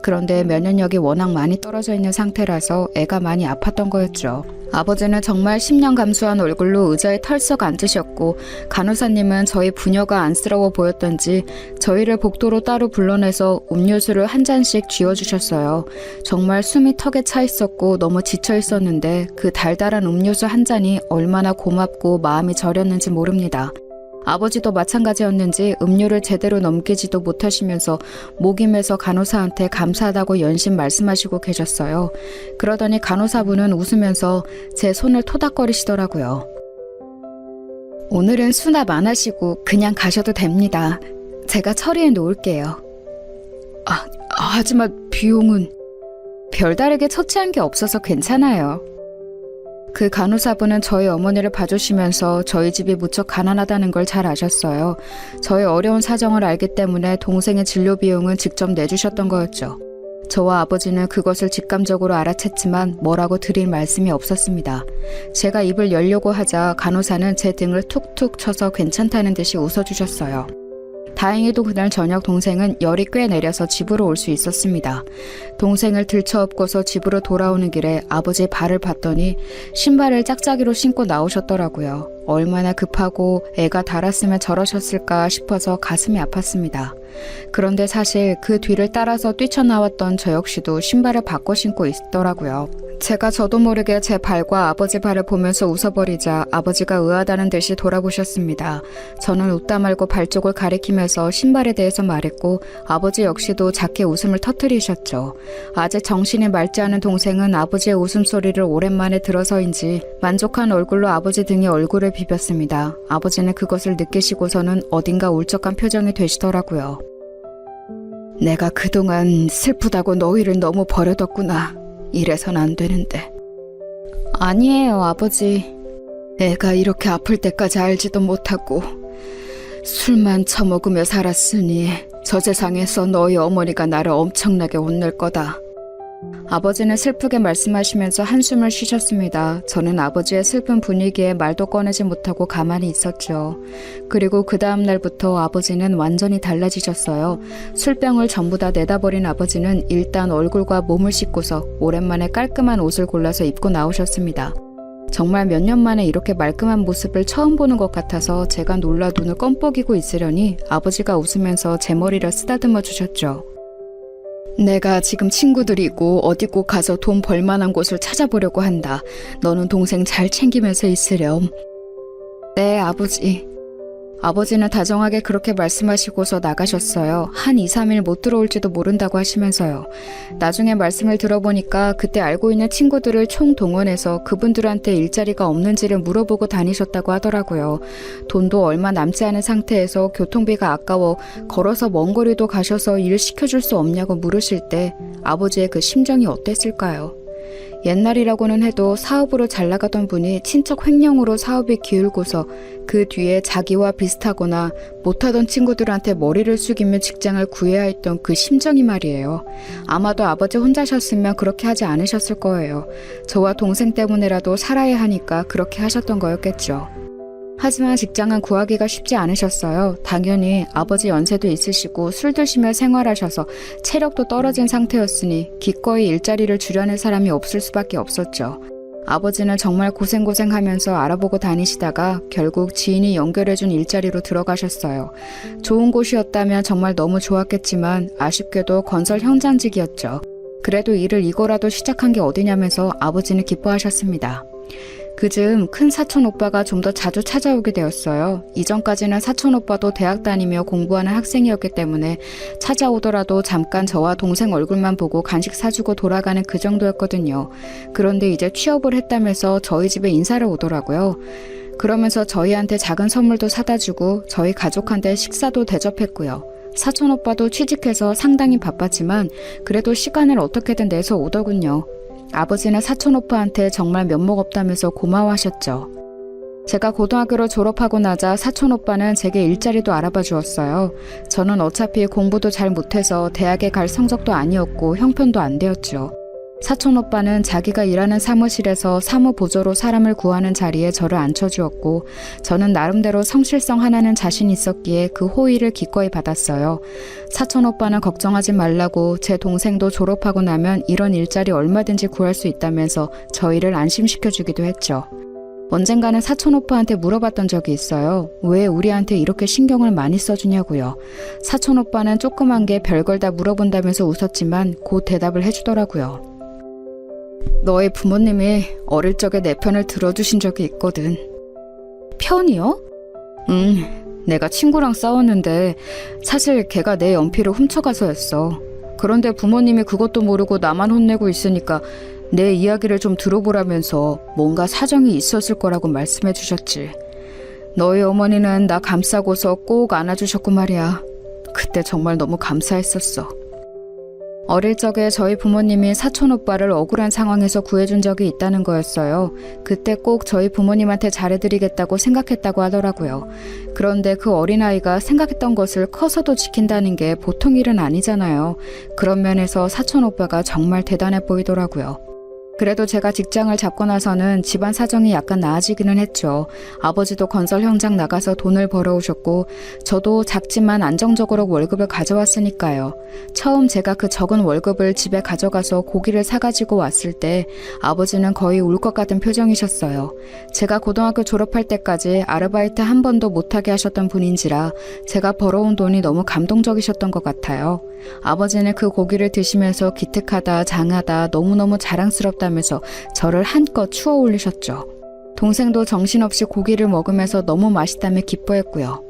그런데 면역력이 워낙 많이 떨어져 있는 상태라서 애가 많이 아팠던 거였죠. 아버지는 정말 10년 감수한 얼굴로 의자에 털썩 앉으셨고 간호사님은 저희 부녀가 안쓰러워 보였던지 저희를 복도로 따로 불러내서 음료수를 한 잔씩 쥐어주셨어요. 정말 숨이 턱에 차 있었고 너무 지쳐 있었는데 그 달달한 음료수 한 잔이 얼마나 고맙고 마음이 저렸는지 모릅니다. 아버지도 마찬가지였는지 음료를 제대로 넘기지도 못하시면서 목임에서 간호사한테 감사하다고 연신 말씀하시고 계셨어요. 그러더니 간호사분은 웃으면서 제 손을 토닥거리시더라고요. 오늘은 수납 안 하시고 그냥 가셔도 됩니다. 제가 처리해 놓을게요. 하지만 비용은... 별다르게 처치한 게 없어서 괜찮아요. 그 간호사분은 저희 어머니를 봐주시면서 저희 집이 무척 가난하다는 걸 잘 아셨어요. 저의 어려운 사정을 알기 때문에 동생의 진료 비용은 직접 내주셨던 거였죠. 저와 아버지는 그것을 직감적으로 알아챘지만 뭐라고 드릴 말씀이 없었습니다. 제가 입을 열려고 하자 간호사는 제 등을 툭툭 쳐서 괜찮다는 듯이 웃어주셨어요. 다행히도 그날 저녁 동생은 열이 꽤 내려서 집으로 올 수 있었습니다. 동생을 들쳐업고서 집으로 돌아오는 길에 아버지 발을 봤더니 신발을 짝짝이로 신고 나오셨더라고요. 얼마나 급하고 애가 달았으면 저러셨을까 싶어서 가슴이 아팠습니다. 그런데 사실 그 뒤를 따라서 뛰쳐나왔던 저 역시도 신발을 바꿔 신고 있더라고요. 제가 저도 모르게 제 발과 아버지 발을 보면서 웃어버리자 아버지가 의아하다는 듯이 돌아보셨습니다. 저는 웃다 말고 발 쪽을 가리키면서 신발에 대해서 말했고 아버지 역시도 작게 웃음을 터뜨리셨죠. 아직 정신이 맑지 않은 동생은 아버지의 웃음소리를 오랜만에 들어서인지 만족한 얼굴로 아버지 등에 얼굴을 비볐습니다. 아버지는 그것을 느끼시고서는 어딘가 울적한 표정이 되시더라고요. 내가 그동안 슬프다고 너희를 너무 버려뒀구나. 이래선 안 되는데. 아니에요, 아버지. 애가 이렇게 아플 때까지 알지도 못하고 술만 처먹으며 살았으니 저 세상에서 너희 어머니가 나를 엄청나게 혼낼 거다. 아버지는 슬프게 말씀하시면서 한숨을 쉬셨습니다. 저는 아버지의 슬픈 분위기에 말도 꺼내지 못하고 가만히 있었죠. 그리고 그 다음 날부터 아버지는 완전히 달라지셨어요. 술병을 전부 다 내다버린 아버지는 일단 얼굴과 몸을 씻고서 오랜만에 깔끔한 옷을 골라서 입고 나오셨습니다. 정말 몇 년 만에 이렇게 말끔한 모습을 처음 보는 것 같아서 제가 놀라 눈을 껌뻑이고 있으려니 아버지가 웃으면서 제 머리를 쓰다듬어 주셨죠. 내가 지금 친구들이 있고 어디 꼭 가서 돈 벌만한 곳을 찾아보려고 한다. 너는 동생 잘 챙기면서 있으렴. 네, 아버지. 아버지는 다정하게 그렇게 말씀하시고서 나가셨어요. 한 2, 3일 못 들어올지도 모른다고 하시면서요. 나중에 말씀을 들어보니까 그때 알고 있는 친구들을 총동원해서 그분들한테 일자리가 없는지를 물어보고 다니셨다고 하더라고요. 돈도 얼마 남지 않은 상태에서 교통비가 아까워 걸어서 먼 거리도 가셔서 일 시켜줄 수 없냐고 물으실 때 아버지의 그 심정이 어땠을까요? 옛날이라고는 해도 사업으로 잘 나가던 분이 친척 횡령으로 사업이 기울고서 그 뒤에 자기와 비슷하거나 못하던 친구들한테 머리를 숙이며 직장을 구해야 했던 그 심정이 말이에요. 아마도 아버지 혼자셨으면 그렇게 하지 않으셨을 거예요. 저와 동생 때문에라도 살아야 하니까 그렇게 하셨던 거였겠죠. 하지만 직장은 구하기가 쉽지 않으셨어요. 당연히 아버지 연세도 있으시고 술 드시며 생활하셔서 체력도 떨어진 상태였으니 기꺼이 일자리를 주려낼 사람이 없을 수밖에 없었죠. 아버지는 정말 고생하면서 알아보고 다니시다가 결국 지인이 연결해준 일자리로 들어가셨어요. 좋은 곳이었다면 정말 너무 좋았겠지만 아쉽게도 건설 현장직이었죠. 그래도 일을 이거라도 시작한 게 어디냐면서 아버지는 기뻐하셨습니다. 그즈음 큰 사촌 오빠가 좀 더 자주 찾아오게 되었어요. 이전까지는 사촌 오빠도 대학 다니며 공부하는 학생이었기 때문에 찾아오더라도 잠깐 저와 동생 얼굴만 보고 간식 사주고 돌아가는 그 정도였거든요. 그런데 이제 취업을 했다면서 저희 집에 인사를 오더라고요. 그러면서 저희한테 작은 선물도 사다 주고 저희 가족한테 식사도 대접했고요. 사촌 오빠도 취직해서 상당히 바빴지만 그래도 시간을 어떻게든 내서 오더군요. 아버지는 사촌 오빠한테 정말 면목 없다면서 고마워하셨죠. 제가 고등학교를 졸업하고 나자 사촌 오빠는 제게 일자리도 알아봐 주었어요. 저는 어차피 공부도 잘 못해서 대학에 갈 성적도 아니었고 형편도 안 되었죠. 사촌 오빠는 자기가 일하는 사무실에서 사무보조로 사람을 구하는 자리에 저를 앉혀주었고 저는 나름대로 성실성 하나는 자신 있었기에 그 호의를 기꺼이 받았어요. 사촌 오빠는 걱정하지 말라고 제 동생도 졸업하고 나면 이런 일자리 얼마든지 구할 수 있다면서 저희를 안심시켜주기도 했죠. 언젠가는 사촌 오빠한테 물어봤던 적이 있어요. 왜 우리한테 이렇게 신경을 많이 써주냐고요. 사촌 오빠는 조그만 게 별걸 다 물어본다면서 웃었지만 곧 대답을 해주더라고요. 너의 부모님이 어릴 적에 내 편을 들어주신 적이 있거든. 편이요? 내가 친구랑 싸웠는데 사실 걔가 내 연필을 훔쳐가서였어. 그런데 부모님이 그것도 모르고 나만 혼내고 있으니까 내 이야기를 좀 들어보라면서 뭔가 사정이 있었을 거라고 말씀해 주셨지. 너희 어머니는 나 감싸고서 꼭 안아주셨고 말이야. 그때 정말 너무 감사했었어. 어릴 적에 저희 부모님이 사촌 오빠를 억울한 상황에서 구해준 적이 있다는 거였어요. 그때 꼭 저희 부모님한테 잘해드리겠다고 생각했다고 하더라고요. 그런데 그 어린아이가 생각했던 것을 커서도 지킨다는 게 보통 일은 아니잖아요. 그런 면에서 사촌 오빠가 정말 대단해 보이더라고요. 그래도 제가 직장을 잡고 나서는 집안 사정이 약간 나아지기는 했죠. 아버지도 건설 현장 나가서 돈을 벌어오셨고 저도 작지만 안정적으로 월급을 가져왔으니까요. 처음 제가 그 적은 월급을 집에 가져가서 고기를 사가지고 왔을 때 아버지는 거의 울 것 같은 표정이셨어요. 제가 고등학교 졸업할 때까지 아르바이트 한 번도 못하게 하셨던 분인지라 제가 벌어온 돈이 너무 감동적이셨던 것 같아요. 아버지는 그 고기를 드시면서 기특하다, 장하다, 너무너무 자랑스럽다면서 저를 한껏 추어 올리셨죠. 동생도 정신없이 고기를 먹으면서 너무 맛있다며 기뻐했고요.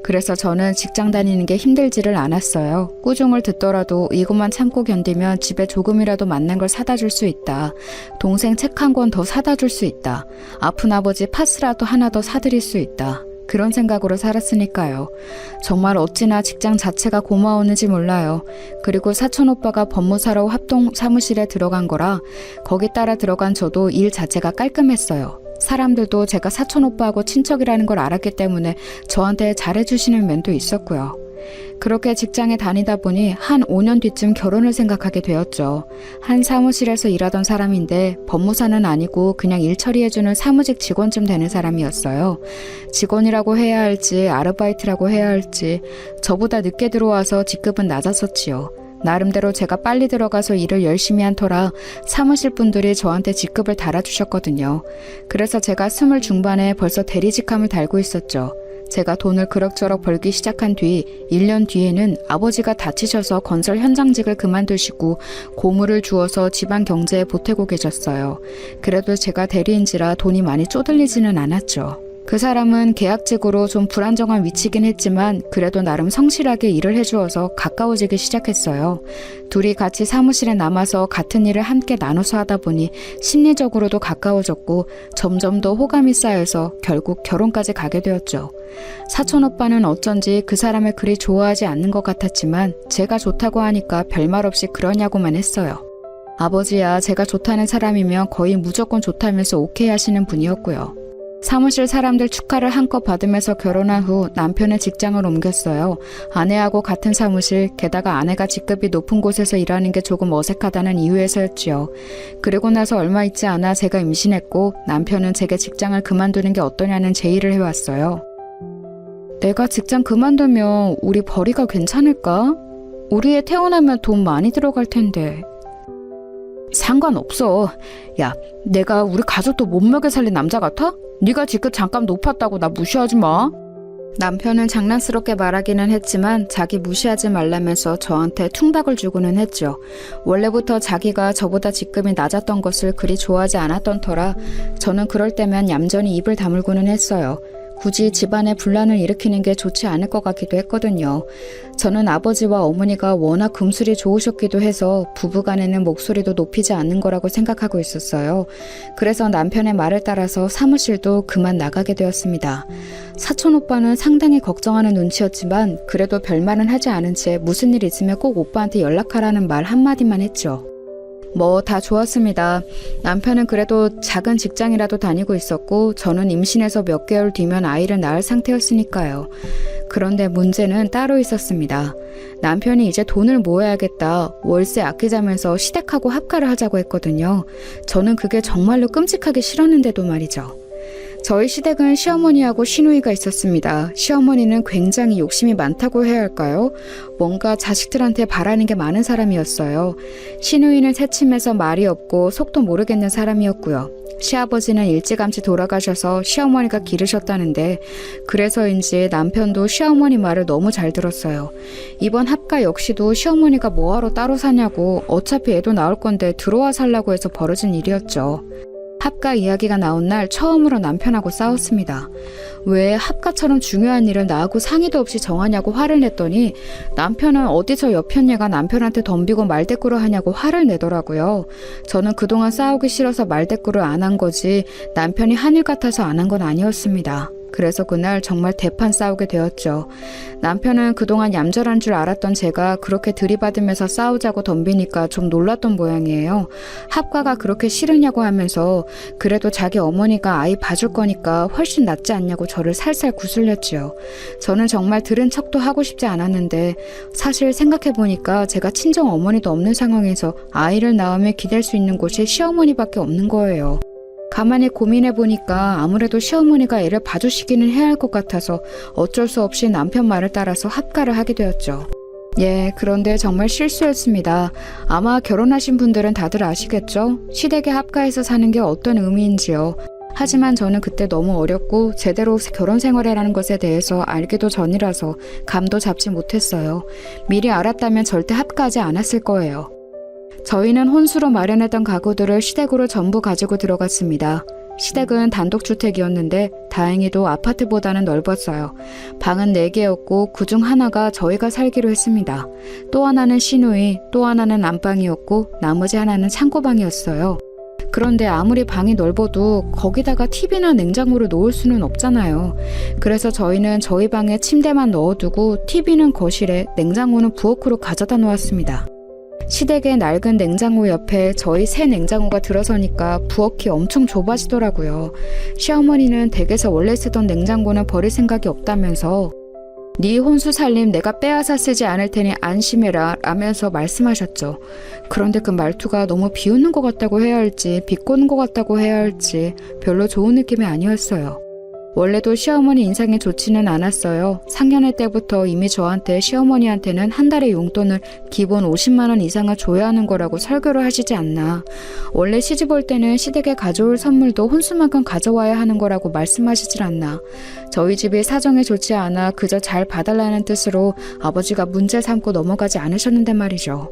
그래서 저는 직장 다니는 게 힘들지를 않았어요. 꾸중을 듣더라도 이것만 참고 견디면 집에 조금이라도 맛난 걸 사다 줄 수 있다. 동생 책 한 권 더 사다 줄 수 있다. 아픈 아버지 파스라도 하나 더 사드릴 수 있다. 그런 생각으로 살았으니까요. 정말 어찌나 직장 자체가 고마웠는지 몰라요. 그리고 사촌 오빠가 법무사로 합동 사무실에 들어간 거라 거기 따라 들어간 저도 일 자체가 깔끔했어요. 사람들도 제가 사촌 오빠하고 친척이라는 걸 알았기 때문에 저한테 잘해주시는 면도 있었고요. 그렇게 직장에 다니다 보니 한 5년 뒤쯤 결혼을 생각하게 되었죠. 한 사무실에서 일하던 사람인데 법무사는 아니고 그냥 일 처리해주는 사무직 직원쯤 되는 사람이었어요. 직원이라고 해야 할지 아르바이트라고 해야 할지 저보다 늦게 들어와서 직급은 낮았었지요. 나름대로 제가 빨리 들어가서 일을 열심히 한 터라 사무실 분들이 저한테 직급을 달아주셨거든요. 그래서 제가 20 중반에 벌써 대리직함을 달고 있었죠. 제가 돈을 그럭저럭 벌기 시작한 뒤 1년 뒤에는 아버지가 다치셔서 건설 현장직을 그만두시고 고물을 주어서 집안 경제에 보태고 계셨어요. 그래도 제가 대리인지라 돈이 많이 쪼들리지는 않았죠. 그 사람은 계약직으로 좀 불안정한 위치긴 했지만 그래도 나름 성실하게 일을 해주어서 가까워지기 시작했어요. 둘이 같이 사무실에 남아서 같은 일을 함께 나눠서 하다 보니 심리적으로도 가까워졌고 점점 더 호감이 쌓여서 결국 결혼까지 가게 되었죠. 사촌 오빠는 어쩐지 그 사람을 그리 좋아하지 않는 것 같았지만 제가 좋다고 하니까 별말 없이 그러냐고만 했어요. 아버지야 제가 좋다는 사람이면 거의 무조건 좋다면서 오케이 하시는 분이었고요. 사무실 사람들 축하를 한껏 받으면서 결혼한 후 남편은 직장을 옮겼어요. 아내하고 같은 사무실, 게다가 아내가 직급이 높은 곳에서 일하는 게 조금 어색하다는 이유에서였지요. 그리고 나서 얼마 있지 않아 제가 임신했고 남편은 제게 직장을 그만두는 게 어떠냐는 제의를 해왔어요. 내가 직장 그만두면 우리 벌이가 괜찮을까? 우리 애 태어나면 돈 많이 들어갈 텐데. 상관없어. 야, 내가 우리 가족도 못 먹여 살린 남자 같아? 네가 직급 잠깐 높았다고 나 무시하지 마. 남편은 장난스럽게 말하기는 했지만 자기 무시하지 말라면서 저한테 퉁박을 주고는 했죠. 원래부터 자기가 저보다 직급이 낮았던 것을 그리 좋아하지 않았던 터라 저는 그럴 때면 얌전히 입을 다물고는 했어요. 굳이 집안에 분란을 일으키는 게 좋지 않을 것 같기도 했거든요. 저는 아버지와 어머니가 워낙 금술이 좋으셨기도 해서 부부간에는 목소리도 높이지 않는 거라고 생각하고 있었어요. 그래서 남편의 말을 따라서 사무실도 그만 나가게 되었습니다. 사촌 오빠는 상당히 걱정하는 눈치였지만 그래도 별말은 하지 않은 채 무슨 일 있으면 꼭 오빠한테 연락하라는 말 한마디만 했죠. 뭐 다 좋았습니다. 남편은 그래도 작은 직장이라도 다니고 있었고 저는 임신해서 몇 개월 뒤면 아이를 낳을 상태였으니까요. 그런데 문제는 따로 있었습니다. 남편이 이제 돈을 모아야겠다. 월세 아끼자면서 시댁하고 합가를 하자고 했거든요. 저는 그게 정말로 끔찍하게 싫었는데도 말이죠. 저희 시댁은 시어머니하고 시누이가 있었습니다. 시어머니는 굉장히 욕심이 많다고 해야 할까요? 뭔가 자식들한테 바라는 게 많은 사람이었어요. 시누이는 새침해서 말이 없고 속도 모르겠는 사람이었고요. 시아버지는 일찌감치 돌아가셔서 시어머니가 기르셨다는데 그래서인지 남편도 시어머니 말을 너무 잘 들었어요. 이번 합가 역시도 시어머니가 뭐하러 따로 사냐고 어차피 애도 나올 건데 들어와 살라고 해서 벌어진 일이었죠. 합가 이야기가 나온 날 처음으로 남편하고 싸웠습니다. 왜 합가처럼 중요한 일을 나하고 상의도 없이 정하냐고 화를 냈더니 남편은 어디서 여편녀가 남편한테 덤비고 말대꾸를 하냐고 화를 내더라고요. 저는 그동안 싸우기 싫어서 말대꾸를 안 한 거지 남편이 한일 같아서 안 한 건 아니었습니다. 그래서 그날 정말 대판 싸우게 되었죠. 남편은 그동안 얌전한 줄 알았던 제가 그렇게 들이받으면서 싸우자고 덤비니까 좀 놀랐던 모양이에요. 합가가 그렇게 싫으냐고 하면서 그래도 자기 어머니가 아이 봐줄 거니까 훨씬 낫지 않냐고 저를 살살 구슬렸지요. 저는 정말 들은 척도 하고 싶지 않았는데 사실 생각해보니까 제가 친정 어머니도 없는 상황에서 아이를 낳으며 기댈 수 있는 곳이 시어머니밖에 없는 거예요. 가만히 고민해보니까 아무래도 시어머니가 애를 봐주시기는 해야 할 것 같아서 어쩔 수 없이 남편 말을 따라서 합가를 하게 되었죠. 예, 그런데 정말 실수였습니다. 아마 결혼하신 분들은 다들 아시겠죠? 시댁에 합가해서 사는 게 어떤 의미인지요. 하지만 저는 그때 너무 어렸고 제대로 결혼 생활이라는 것에 대해서 알기도 전이라서 감도 잡지 못했어요. 미리 알았다면 절대 합가하지 않았을 거예요. 저희는 혼수로 마련했던 가구들을 시댁으로 전부 가지고 들어갔습니다. 시댁은 단독주택이었는데 다행히도 아파트보다는 넓었어요. 방은 4개였고 그중 하나가 저희가 살기로 했습니다. 또 하나는 시누이, 또 하나는 안방이었고 나머지 하나는 창고방이었어요. 그런데 아무리 방이 넓어도 거기다가 TV나 냉장고를 놓을 수는 없잖아요. 그래서 저희는 저희 방에 침대만 넣어두고 TV는 거실에, 냉장고는 부엌으로 가져다 놓았습니다. 시댁의 낡은 냉장고 옆에 저희 새 냉장고가 들어서니까 부엌이 엄청 좁아지더라고요. 시어머니는 댁에서 원래 쓰던 냉장고는 버릴 생각이 없다면서 네 혼수 살림 내가 빼앗아 쓰지 않을 테니 안심해라 라면서 말씀하셨죠. 그런데 그 말투가 너무 비웃는 것 같다고 해야 할지 비꼬는 것 같다고 해야 할지 별로 좋은 느낌이 아니었어요. 원래도 시어머니 인상이 좋지는 않았어요. 상견례 때부터 이미 저한테 시어머니한테는 한 달에 용돈을 기본 50만 원 이상을 줘야 하는 거라고 설교를 하시지 않나. 원래 시집 올 때는 시댁에 가져올 선물도 혼수만큼 가져와야 하는 거라고 말씀하시질 않나. 저희 집이 사정이 좋지 않아 그저 잘 봐달라는 뜻으로 아버지가 문제 삼고 넘어가지 않으셨는데 말이죠.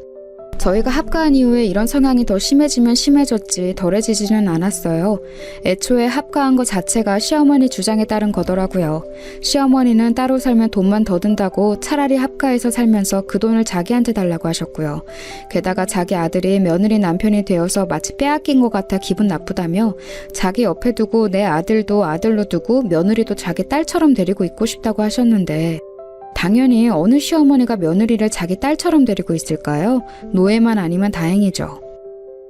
저희가 합가한 이후에 이런 성향이 더 심해지면 심해졌지 덜해지지는 않았어요. 애초에 합가한 것 자체가 시어머니 주장에 따른 거더라고요. 시어머니는 따로 살면 돈만 더 든다고 차라리 합가해서 살면서 그 돈을 자기한테 달라고 하셨고요. 게다가 자기 아들이 며느리 남편이 되어서 마치 빼앗긴 것 같아 기분 나쁘다며 자기 옆에 두고 내 아들도 아들로 두고 며느리도 자기 딸처럼 데리고 있고 싶다고 하셨는데 당연히 어느 시어머니가 며느리를 자기 딸처럼 데리고 있을까요? 노예만 아니면 다행이죠.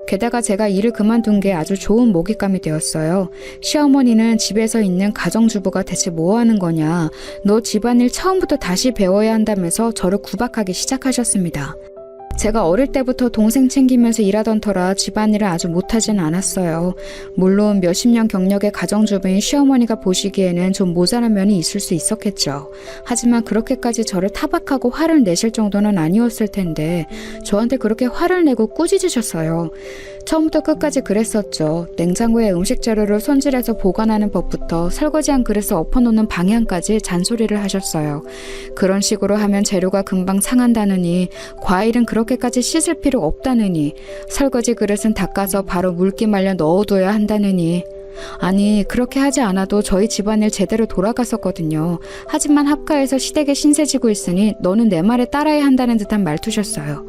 게다가 제가 일을 그만둔 게 아주 좋은 먹잇감이 되었어요. 시어머니는 집에서 있는 가정주부가 대체 뭐 하는 거냐, 너 집안일 처음부터 다시 배워야 한다면서 저를 구박하기 시작하셨습니다. 제가 어릴 때부터 동생 챙기면서 일하던 터라 집안일을 아주 못하진 않았어요. 물론 몇십 년 경력의 가정주부인 시어머니가 보시기에는 좀 모자란 면이 있을 수 있었겠죠. 하지만 그렇게까지 저를 타박하고 화를 내실 정도는 아니었을 텐데 저한테 그렇게 화를 내고 꾸짖으셨어요. 처음부터 끝까지 그랬었죠. 냉장고에 음식 재료를 손질해서 보관하는 법부터 설거지한 그릇을 엎어놓는 방향까지 잔소리를 하셨어요. 그런 식으로 하면 재료가 금방 상한다느니, 과일은 그렇게까지 씻을 필요 없다느니, 설거지 그릇은 닦아서 바로 물기 말려 넣어둬야 한다느니. 아니, 그렇게 하지 않아도 저희 집안일 제대로 돌아갔었거든요. 하지만 합가해서 시댁에 신세지고 있으니 너는 내 말에 따라야 한다는 듯한 말투셨어요.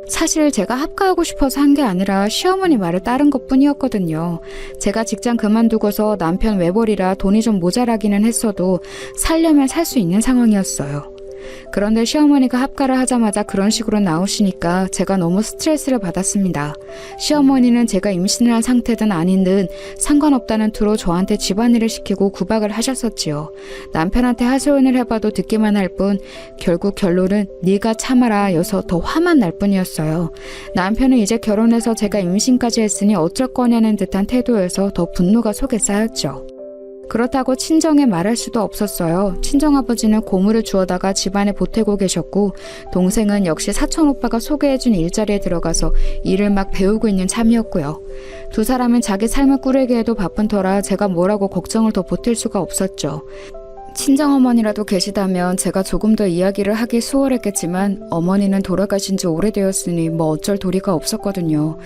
사실 제가 합가하고 싶어서 한 게 아니라 시어머니 말을 따른 것뿐이었거든요. 제가 직장 그만두고서 남편 외벌이라 돈이 좀 모자라기는 했어도 살려면 살 수 있는 상황이었어요. 그런데 시어머니가 합가를 하자마자 그런 식으로 나오시니까 제가 너무 스트레스를 받았습니다. 시어머니는 제가 임신을 한 상태든 아닌든 상관없다는 투로 저한테 집안일을 시키고 구박을 하셨었지요. 남편한테 하소연을 해봐도 듣기만 할 뿐 결국 결론은 네가 참아라 여서 더 화만 날 뿐이었어요. 남편은 이제 결혼해서 제가 임신까지 했으니 어쩔 거냐는 듯한 태도여서 더 분노가 속에 쌓였죠. 그렇다고 친정에 말할 수도 없었어요. 친정아버지는 고물을 주워다가 집안에 보태고 계셨고 동생은 역시 사촌오빠가 소개해준 일자리에 들어가서 일을 막 배우고 있는 참이었고요. 두 사람은 자기 삶을 꾸리기에도 바쁜 터라 제가 뭐라고 걱정을 더 보탤 수가 없었죠. 친정어머니라도 계시다면 제가 조금 더 이야기를 하기 수월했겠지만 어머니는 돌아가신 지 오래되었으니 뭐 어쩔 도리가 없었거든요.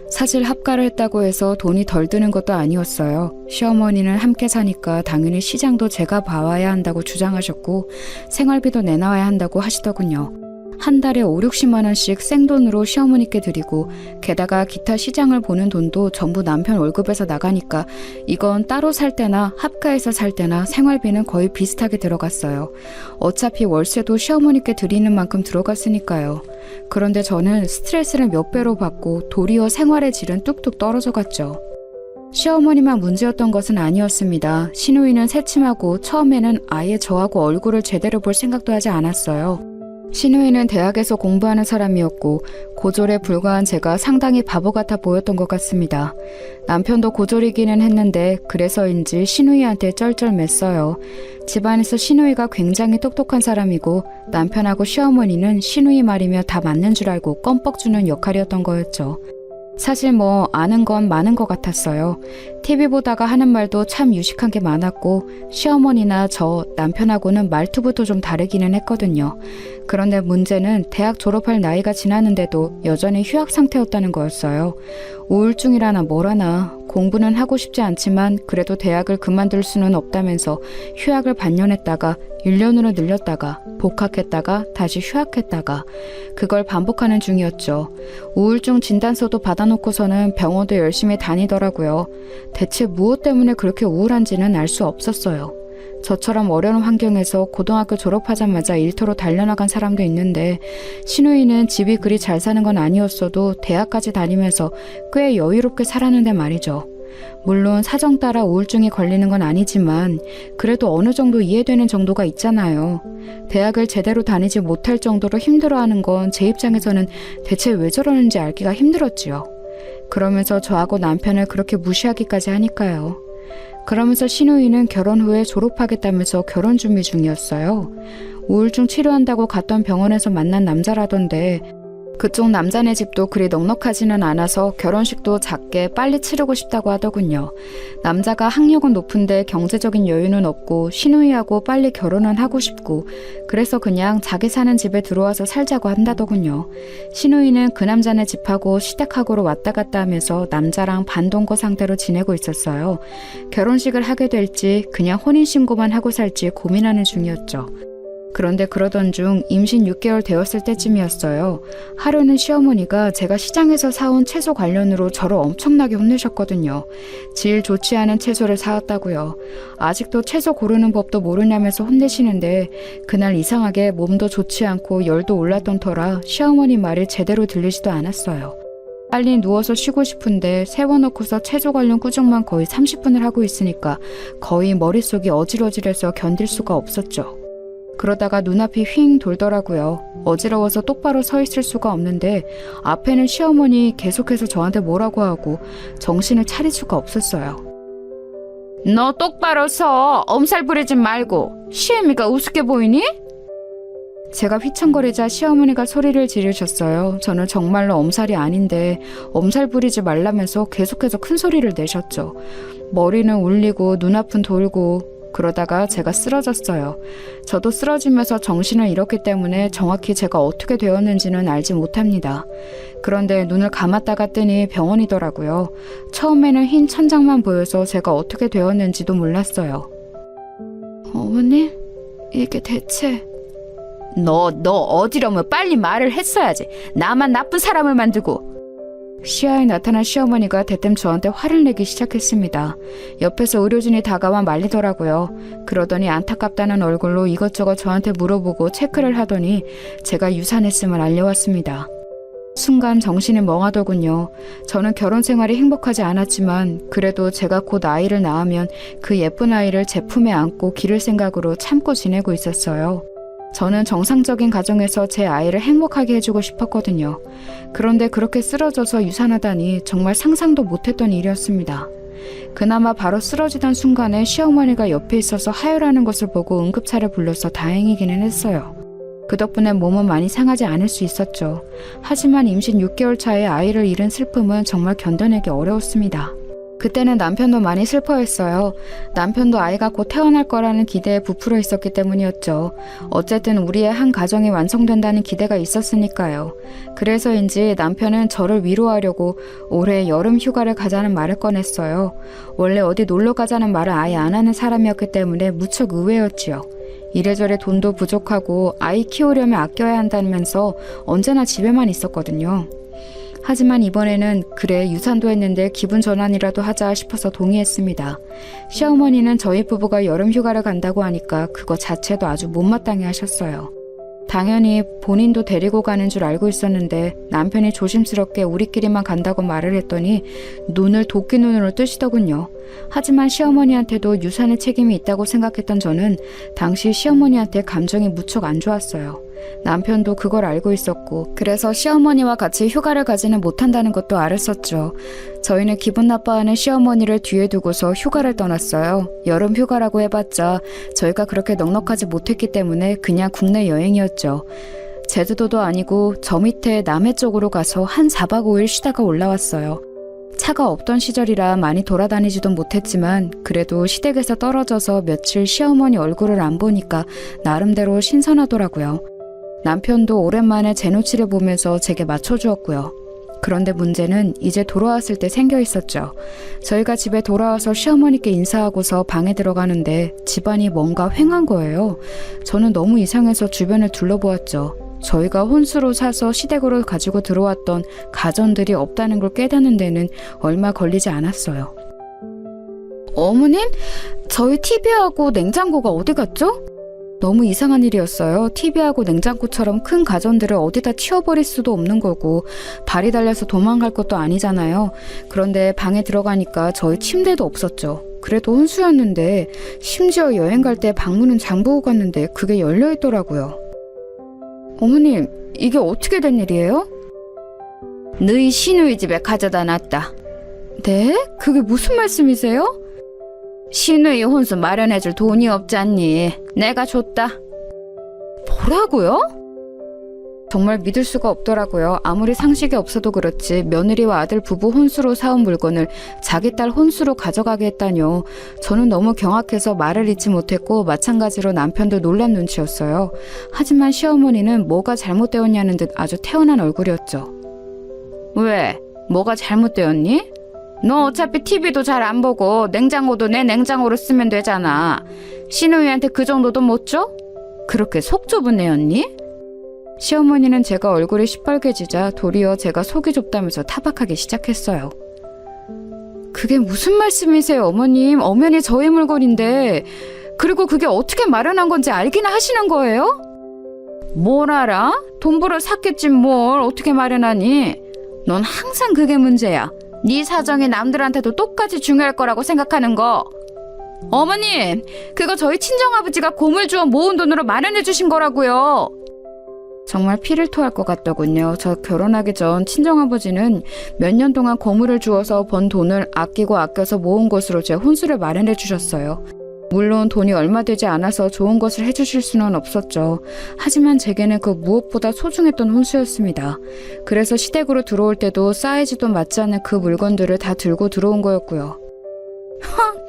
사실 합가를 했다고 해서 돈이 덜 드는 것도 아니었어요. 시어머니는 함께 사니까 당연히 시장도 제가 봐와야 한다고 주장하셨고 생활비도 내놔야 한다고 하시더군요. 한 달에 5, 60만 원씩 생돈으로 시어머니께 드리고 게다가 기타 시장을 보는 돈도 전부 남편 월급에서 나가니까 이건 따로 살 때나 합가해서 살 때나 생활비는 거의 비슷하게 들어갔어요. 어차피 월세도 시어머니께 드리는 만큼 들어갔으니까요. 그런데 저는 스트레스를 몇 배로 받고 도리어 생활의 질은 뚝뚝 떨어져 갔죠. 시어머니만 문제였던 것은 아니었습니다. 시누이는 새침하고 처음에는 아예 저하고 얼굴을 제대로 볼 생각도 하지 않았어요. 시누이는 대학에서 공부하는 사람이었고 고졸에 불과한 제가 상당히 바보 같아 보였던 것 같습니다. 남편도 고졸이기는 했는데 그래서인지 시누이한테 쩔쩔맸어요. 집안에서 시누이가 굉장히 똑똑한 사람이고 남편하고 시어머니는 시누이 말이며 다 맞는 줄 알고 껌뻑 주는 역할이었던 거였죠. 사실 뭐 아는 건 많은 것 같았어요. TV 보다가 하는 말도 참 유식한 게 많았고 시어머니나 저 남편하고는 말투부터 좀 다르기는 했거든요. 그런데 문제는 대학 졸업할 나이가 지났는데도 여전히 휴학 상태였다는 거였어요. 우울증이라나 뭐라나 공부는 하고 싶지 않지만 그래도 대학을 그만둘 수는 없다면서 휴학을 반년했다가 1년으로 늘렸다가 복학했다가 다시 휴학했다가 그걸 반복하는 중이었죠. 우울증 진단서도 받아놓고서는 병원도 열심히 다니더라고요. 대체 무엇 때문에 그렇게 우울한지는 알 수 없었어요. 저처럼 어려운 환경에서 고등학교 졸업하자마자 일터로 달려나간 사람도 있는데 시누이는 집이 그리 잘 사는 건 아니었어도 대학까지 다니면서 꽤 여유롭게 살았는데 말이죠. 물론 사정 따라 우울증이 걸리는 건 아니지만 그래도 어느 정도 이해되는 정도가 있잖아요. 대학을 제대로 다니지 못할 정도로 힘들어하는 건 제 입장에서는 대체 왜 저러는지 알기가 힘들었지요. 그러면서 저하고 남편을 그렇게 무시하기까지 하니까요. 그러면서 시누이는 결혼 후에 졸업하겠다면서 결혼 준비 중이었어요. 우울증 치료한다고 갔던 병원에서 만난 남자라던데 그쪽 남자네 집도 그리 넉넉하지는 않아서 결혼식도 작게 빨리 치르고 싶다고 하더군요. 남자가 학력은 높은데 경제적인 여유는 없고 시누이하고 빨리 결혼은 하고 싶고 그래서 그냥 자기 사는 집에 들어와서 살자고 한다더군요. 시누이는 그 남자네 집하고 시댁하고로 왔다 갔다 하면서 남자랑 반동거 상태로 지내고 있었어요. 결혼식을 하게 될지 그냥 혼인신고만 하고 살지 고민하는 중이었죠. 그런데 그러던 중 임신 6개월 되었을 때쯤이었어요. 하루는 시어머니가 제가 시장에서 사온 채소 관련으로 저를 엄청나게 혼내셨거든요. 질 좋지 않은 채소를 사왔다고요. 아직도 채소 고르는 법도 모르냐면서 혼내시는데 그날 이상하게 몸도 좋지 않고 열도 올랐던 터라 시어머니 말이 제대로 들리지도 않았어요. 빨리 누워서 쉬고 싶은데 세워놓고서 채소 관련 꾸중만 거의 30분을 하고 있으니까 거의 머릿속이 어질어질해서 견딜 수가 없었죠. 그러다가 눈앞이 휙 돌더라고요. 어지러워서 똑바로 서 있을 수가 없는데 앞에는 시어머니 계속해서 저한테 뭐라고 하고 정신을 차릴 수가 없었어요. 너 똑바로 서! 엄살 부리지 말고! 시애미가 우습게 보이니? 제가 휘청거리자 시어머니가 소리를 지르셨어요. 저는 정말로 엄살이 아닌데 엄살 부리지 말라면서 계속해서 큰 소리를 내셨죠. 머리는 울리고 눈앞은 돌고 그러다가 제가 쓰러졌어요. 저도 쓰러지면서 정신을 잃었기 때문에 정확히 제가 어떻게 되었는지는 알지 못합니다. 그런데 눈을 감았다가 뜨니 병원이더라고요. 처음에는 흰 천장만 보여서 제가 어떻게 되었는지도 몰랐어요. 어머님? 이게 대체... 너 어지러우면 빨리 말을 했어야지. 나만 나쁜 사람을 만들고. 시야에 나타난 시어머니가 대뜸 저한테 화를 내기 시작했습니다. 옆에서 의료진이 다가와 말리더라고요. 그러더니 안타깝다는 얼굴로 이것저것 저한테 물어보고 체크를 하더니 제가 유산했음을 알려왔습니다. 순간 정신이 멍하더군요. 저는 결혼 생활이 행복하지 않았지만 그래도 제가 곧 아이를 낳으면 그 예쁜 아이를 제 품에 안고 기를 생각으로 참고 지내고 있었어요. 저는 정상적인 가정에서 제 아이를 행복하게 해주고 싶었거든요. 그런데 그렇게 쓰러져서 유산하다니 정말 상상도 못했던 일이었습니다. 그나마 바로 쓰러지던 순간에 시어머니가 옆에 있어서 하혈하는 것을 보고 응급차를 불러서 다행이기는 했어요. 그 덕분에 몸은 많이 상하지 않을 수 있었죠. 하지만 임신 6개월 차에 아이를 잃은 슬픔은 정말 견뎌내기 어려웠습니다. 그때는 남편도 많이 슬퍼했어요. 남편도 아이가 곧 태어날 거라는 기대에 부풀어 있었기 때문이었죠. 어쨌든 우리의 한 가정이 완성된다는 기대가 있었으니까요. 그래서인지 남편은 저를 위로하려고 올해 여름 휴가를 가자는 말을 꺼냈어요. 원래 어디 놀러 가자는 말을 아예 안 하는 사람이었기 때문에 무척 의외였지요. 이래저래 돈도 부족하고 아이 키우려면 아껴야 한다면서 언제나 집에만 있었거든요. 하지만 이번에는 그래 유산도 했는데 기분 전환이라도 하자 싶어서 동의했습니다. 시어머니는 저희 부부가 여름 휴가를 간다고 하니까 그거 자체도 아주 못마땅해 하셨어요. 당연히 본인도 데리고 가는 줄 알고 있었는데 남편이 조심스럽게 우리끼리만 간다고 말을 했더니 눈을 도끼 눈으로 뜨시더군요. 하지만 시어머니한테도 유산의 책임이 있다고 생각했던 저는 당시 시어머니한테 감정이 무척 안 좋았어요. 남편도 그걸 알고 있었고 그래서 시어머니와 같이 휴가를 가지는 못한다는 것도 알았었죠. 저희는 기분 나빠하는 시어머니를 뒤에 두고서 휴가를 떠났어요. 여름 휴가라고 해봤자 저희가 그렇게 넉넉하지 못했기 때문에 그냥 국내 여행이었죠. 제주도도 아니고 저 밑에 남해 쪽으로 가서 한 4박 5일 쉬다가 올라왔어요. 차가 없던 시절이라 많이 돌아다니지도 못했지만 그래도 시댁에서 떨어져서 며칠 시어머니 얼굴을 안 보니까 나름대로 신선하더라고요. 남편도 오랜만에 제 눈치를 보면서 제게 맞춰주었고요. 그런데 문제는 이제 돌아왔을 때 생겨 있었죠. 저희가 집에 돌아와서 시어머니께 인사하고서 방에 들어가는데 집안이 뭔가 휑한 거예요. 저는 너무 이상해서 주변을 둘러보았죠. 저희가 혼수로 사서 시댁으로 가지고 들어왔던 가전들이 없다는 걸 깨닫는 데는 얼마 걸리지 않았어요. 어머님? 저희 TV하고 냉장고가 어디 갔죠? 너무 이상한 일이었어요. TV하고 냉장고처럼 큰 가전들을 어디다 치워버릴 수도 없는 거고 발이 달려서 도망갈 것도 아니잖아요. 그런데 방에 들어가니까 저희 침대도 없었죠. 그래도 혼수였는데 심지어 여행 갈 때 방문은 잠그고 갔는데 그게 열려있더라고요. 어머님, 이게 어떻게 된 일이에요? 너희 시누이 집에 가져다 놨다. 네? 그게 무슨 말씀이세요? 시누이 혼수 마련해줄 돈이 없잖니. 내가 줬다. 뭐라고요? 정말 믿을 수가 없더라고요. 아무리 상식이 없어도 그렇지 며느리와 아들 부부 혼수로 사온 물건을 자기 딸 혼수로 가져가게 했다뇨. 저는 너무 경악해서 말을 잇지 못했고 마찬가지로 남편도 놀란 눈치였어요. 하지만 시어머니는 뭐가 잘못되었냐는 듯 아주 태어난 얼굴이었죠. 왜? 뭐가 잘못되었니? 너 어차피 TV도 잘 안 보고 냉장고도 내 냉장고로 쓰면 되잖아. 시누이한테 그 정도도 못 줘? 그렇게 속 좁은 애였니? 시어머니는 제가 얼굴이 시뻘개지자 도리어 제가 속이 좁다면서 타박하기 시작했어요. 그게 무슨 말씀이세요, 어머님? 엄연히 저의 물건인데 그리고 그게 어떻게 마련한 건지 알기나 하시는 거예요? 뭘 알아? 돈 벌어 샀겠지 뭘 어떻게 마련하니? 넌 항상 그게 문제야. 네 사정이 남들한테도 똑같이 중요할 거라고 생각하는 거. 어머님, 그거 저희 친정아버지가 고물 주어 모은 돈으로 마련해 주신 거라고요. 정말 피를 토할 것 같더군요. 저 결혼하기 전 친정아버지는 몇 년 동안 고물을 주어서 번 돈을 아끼고 아껴서 모은 것으로 제 혼수를 마련해 주셨어요. 물론 돈이 얼마 되지 않아서 좋은 것을 해주실 수는 없었죠. 하지만 제게는 그 무엇보다 소중했던 혼수였습니다. 그래서 시댁으로 들어올 때도 사이즈도 맞지 않는 그 물건들을 다 들고 들어온 거였고요.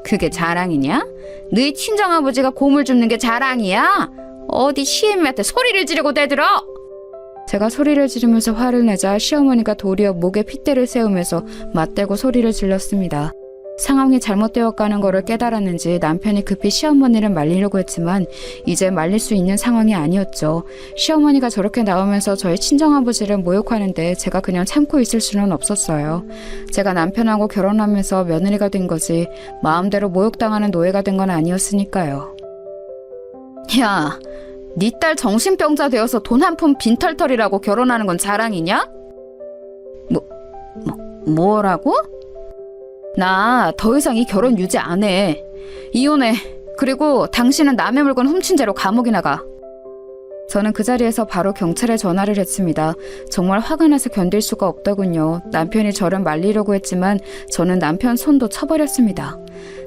그게 자랑이냐? 너희 친정아버지가 고물 줍는 게 자랑이야? 어디 시애미한테 소리를 지르고 대들어? 제가 소리를 지르면서 화를 내자 시어머니가 도리어 목에 핏대를 세우면서 맞대고 소리를 질렀습니다. 상황이 잘못되어가는 거를 깨달았는지 남편이 급히 시어머니를 말리려고 했지만 이제 말릴 수 있는 상황이 아니었죠. 시어머니가 저렇게 나오면서 저희 친정아버지를 모욕하는데 제가 그냥 참고 있을 수는 없었어요. 제가 남편하고 결혼하면서 며느리가 된 거지 마음대로 모욕당하는 노예가 된 건 아니었으니까요. 야, 네 딸 정신병자 되어서 돈 한 푼 빈털털이라고 결혼하는 건 자랑이냐? 뭐라고? 나 더 이상 이 결혼 유지 안 해. 이혼해. 그리고 당신은 남의 물건 훔친 죄로 감옥이나 가. 저는 그 자리에서 바로 경찰에 전화를 했습니다. 정말 화가 나서 견딜 수가 없더군요. 남편이 저를 말리려고 했지만 저는 남편 손도 쳐버렸습니다.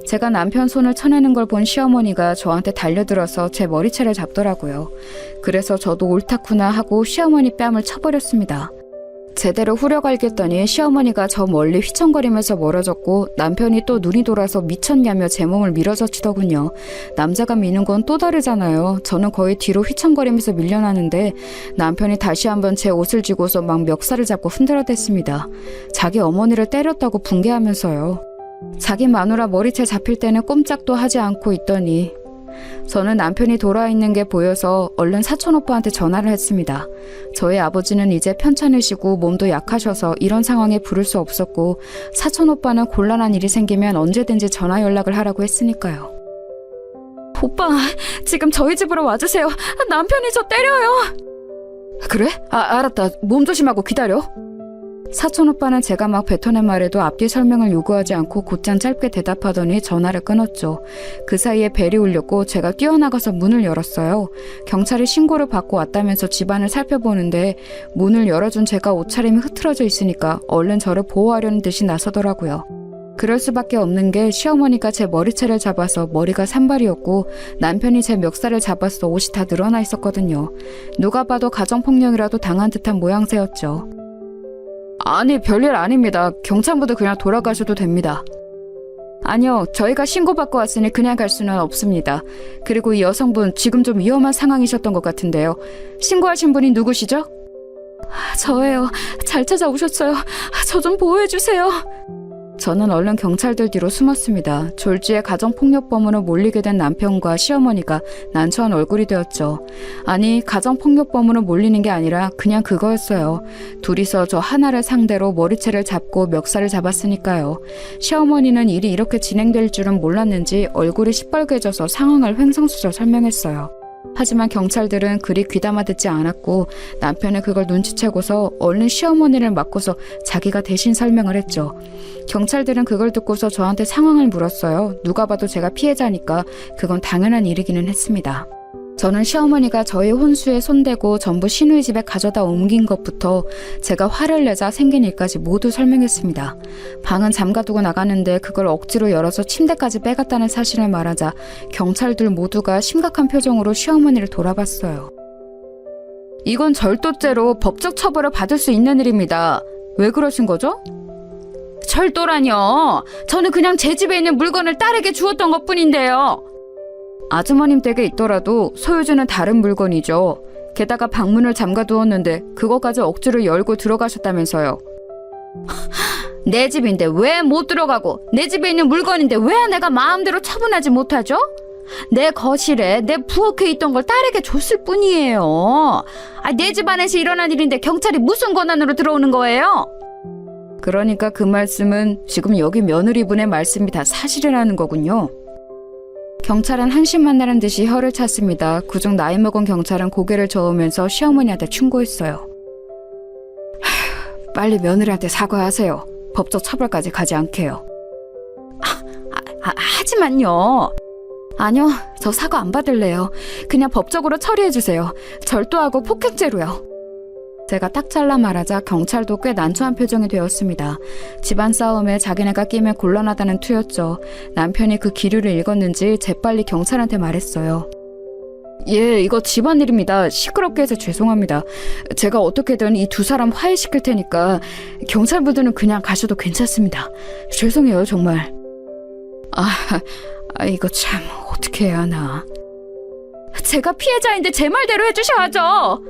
제가 남편 손을 쳐내는 걸 본 시어머니가 저한테 달려들어서 제 머리채를 잡더라고요. 그래서 저도 옳다구나 하고 시어머니 뺨을 쳐버렸습니다. 제대로 후려갈겼더니 시어머니가 저 멀리 휘청거리면서 멀어졌고 남편이 또 눈이 돌아서 미쳤냐며 제 몸을 밀어젖히더군요. 남자가 미는 건 또 다르잖아요. 저는 거의 뒤로 휘청거리면서 밀려나는데 남편이 다시 한번 제 옷을 쥐고서 막 멱살을 잡고 흔들어댔습니다. 자기 어머니를 때렸다고 분개하면서요. 자기 마누라 머리채 잡힐 때는 꼼짝도 하지 않고 있더니 저는 남편이 돌아와 있는 게 보여서 얼른 사촌오빠한테 전화를 했습니다. 저희 아버지는 이제 편찮으시고 몸도 약하셔서 이런 상황에 부를 수 없었고 사촌오빠는 곤란한 일이 생기면 언제든지 전화 연락을 하라고 했으니까요. 오빠, 지금 저희 집으로 와주세요. 남편이 저 때려요. 그래? 알았다. 몸 조심하고 기다려. 사촌오빠는 제가 막 뱉어낸 말에도 앞뒤 설명을 요구하지 않고 곧장 짧게 대답하더니 전화를 끊었죠. 그 사이에 벨이 울렸고 제가 뛰어나가서 문을 열었어요. 경찰이 신고를 받고 왔다면서 집안을 살펴보는데 문을 열어준 제가 옷차림이 흐트러져 있으니까 얼른 저를 보호하려는 듯이 나서더라고요. 그럴 수밖에 없는 게 시어머니가 제 머리채를 잡아서 머리가 산발이었고 남편이 제 멱살을 잡아서 옷이 다 늘어나 있었거든요. 누가 봐도 가정폭력이라도 당한 듯한 모양새였죠. 아니, 별일 아닙니다. 경찰분들 그냥 돌아가셔도 됩니다. 아니요, 저희가 신고받고 왔으니 그냥 갈 수는 없습니다. 그리고 이 여성분 지금 좀 위험한 상황이셨던 것 같은데요. 신고하신 분이 누구시죠? 저예요. 잘 찾아오셨어요. 저 좀 보호해주세요. 저는 얼른 경찰들 뒤로 숨었습니다. 졸지에 가정폭력범으로 몰리게 된 남편과 시어머니가 난처한 얼굴이 되었죠. 아니, 가정폭력범으로 몰리는 게 아니라 그냥 그거였어요. 둘이서 저 하나를 상대로 머리채를 잡고 멱살을 잡았으니까요. 시어머니는 일이 이렇게 진행될 줄은 몰랐는지 얼굴이 시뻘개져서 상황을 횡성수설 설명했어요. 하지만 경찰들은 그리 귀담아 듣지 않았고 남편은 그걸 눈치채고서 얼른 시어머니를 맡고서 자기가 대신 설명을 했죠. 경찰들은 그걸 듣고서 저한테 상황을 물었어요. 누가 봐도 제가 피해자니까 그건 당연한 일이기는 했습니다. 저는 시어머니가 저희 혼수에 손대고 전부 시누이 집에 가져다 옮긴 것부터 제가 화를 내자 생긴 일까지 모두 설명했습니다. 방은 잠가두고 나갔는데 그걸 억지로 열어서 침대까지 빼갔다는 사실을 말하자 경찰들 모두가 심각한 표정으로 시어머니를 돌아봤어요. 이건 절도죄로 법적 처벌을 받을 수 있는 일입니다. 왜 그러신 거죠? 절도라뇨. 저는 그냥 제 집에 있는 물건을 딸에게 주었던 것뿐인데요. 아주머님 댁에 있더라도 소유주는 다른 물건이죠. 게다가 방문을 잠가두었는데 그거까지 억지로 열고 들어가셨다면서요. 내 집인데 왜 못 들어가고 내 집에 있는 물건인데 왜 내가 마음대로 처분하지 못하죠? 내 거실에 내 부엌에 있던 걸 딸에게 줬을 뿐이에요. 내 집 안에서 일어난 일인데 경찰이 무슨 권한으로 들어오는 거예요? 그러니까 그 말씀은 지금 여기 며느리분의 말씀이 다 사실이라는 거군요. 경찰은 한심한다는 듯이 혀를 찼습니다. 그중 나이 먹은 경찰은 고개를 저으면서 시어머니한테 충고했어요. 빨리 며느리한테 사과하세요. 법적 처벌까지 가지 않게요. 하지만요. 아니요, 저 사과 안 받을래요. 그냥 법적으로 처리해주세요. 절도하고 폭행죄로요. 제가 딱 잘라 말하자 경찰도 꽤 난처한 표정이 되었습니다. 집안 싸움에 자기네가 끼면 곤란하다는 투였죠. 남편이 그 기류를 읽었는지 재빨리 경찰한테 말했어요. 예, 이거 집안일입니다. 시끄럽게 해서 죄송합니다. 제가 어떻게든 이 두 사람 화해시킬 테니까 경찰분들은 그냥 가셔도 괜찮습니다. 죄송해요, 정말. 이거 참 어떻게 해야 하나. 제가 피해자인데 제 말대로 해주셔야죠.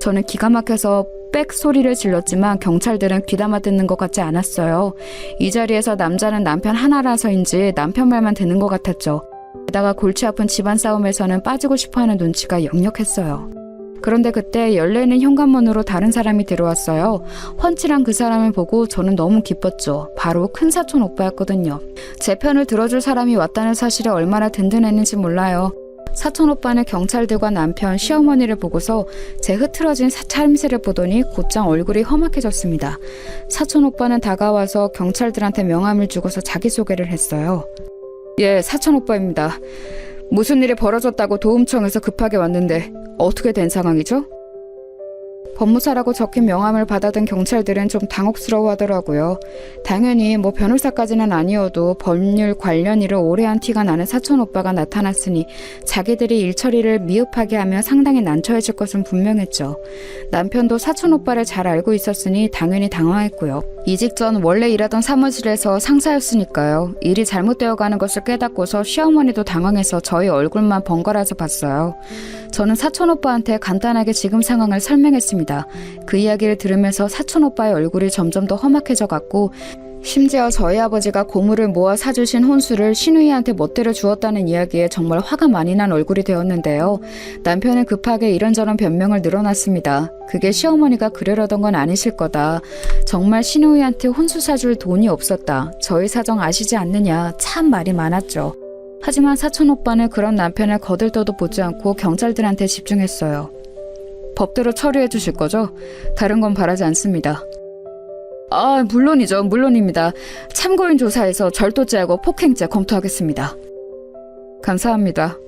저는 기가 막혀서 빽 소리를 질렀지만 경찰들은 귀담아 듣는 것 같지 않았어요. 이 자리에서 남자는 남편 하나라서인지 남편 말만 듣는 것 같았죠. 게다가 골치 아픈 집안 싸움에서는 빠지고 싶어하는 눈치가 역력했어요. 그런데 그때 열려있는 현관문으로 다른 사람이 들어왔어요. 훤칠한 그 사람을 보고 저는 너무 기뻤죠. 바로 큰사촌 오빠였거든요. 제 편을 들어줄 사람이 왔다는 사실에 얼마나 든든했는지 몰라요. 사촌 오빠는 경찰들과 남편, 시어머니를 보고서 제 흐트러진 차림새를 보더니 곧장 얼굴이 험악해졌습니다. 사촌 오빠는 다가와서 경찰들한테 명함을 주고서 자기소개를 했어요. 예, 사촌 오빠입니다. 무슨 일이 벌어졌다고 도움청에서 급하게 왔는데 어떻게 된 상황이죠? 법무사라고 적힌 명함을 받아든 경찰들은 좀 당혹스러워하더라고요. 당연히 변호사까지는 아니어도 법률 관련 일을 오래 한 티가 나는 사촌 오빠가 나타났으니 자기들이 일 처리를 미흡하게 하면 상당히 난처해질 것은 분명했죠. 남편도 사촌 오빠를 잘 알고 있었으니 당연히 당황했고요. 이직 전 원래 일하던 사무실에서 상사였으니까요. 일이 잘못되어 가는 것을 깨닫고서 시어머니도 당황해서 저희 얼굴만 번갈아서 봤어요. 저는 사촌 오빠한테 간단하게 지금 상황을 설명했습니다. 그 이야기를 들으면서 사촌 오빠의 얼굴이 점점 더 험악해져 갔고 심지어 저희 아버지가 고물을 모아 사주신 혼수를 신우이한테 멋대로 주었다는 이야기에 정말 화가 많이 난 얼굴이 되었는데요. 남편은 급하게 이런저런 변명을 늘어놨습니다. 그게 시어머니가 그러려던 건 아니실 거다. 정말 신우이한테 혼수 사줄 돈이 없었다. 저희 사정 아시지 않느냐. 참 말이 많았죠. 하지만 사촌오빠는 그런 남편을 거들떠도 보지 않고 경찰들한테 집중했어요. 법대로 처리해 주실 거죠? 다른 건 바라지 않습니다. 아, 물론이죠. 물론입니다. 참고인 조사에서 절도죄하고 폭행죄 검토하겠습니다. 감사합니다.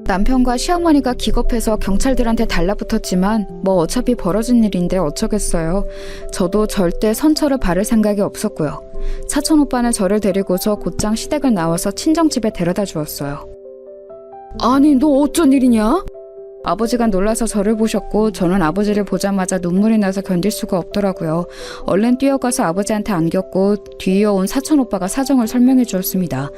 남편과 시어머니가 기겁해서 경찰들한테 달라붙었지만 뭐 어차피 벌어진 일인데 어쩌겠어요. 저도 절대 선처를 바를 생각이 없었고요. 사촌오빠는 저를 데리고서 곧장 시댁을 나와서 친정집에 데려다 주었어요. 아니, 너 어쩐 일이냐? 아버지가 놀라서 저를 보셨고 저는 아버지를 보자마자 눈물이 나서 견딜 수가 없더라고요. 얼른 뛰어가서 아버지한테 안겼고 뒤이어온 사촌오빠가 사정을 설명해 주었습니다.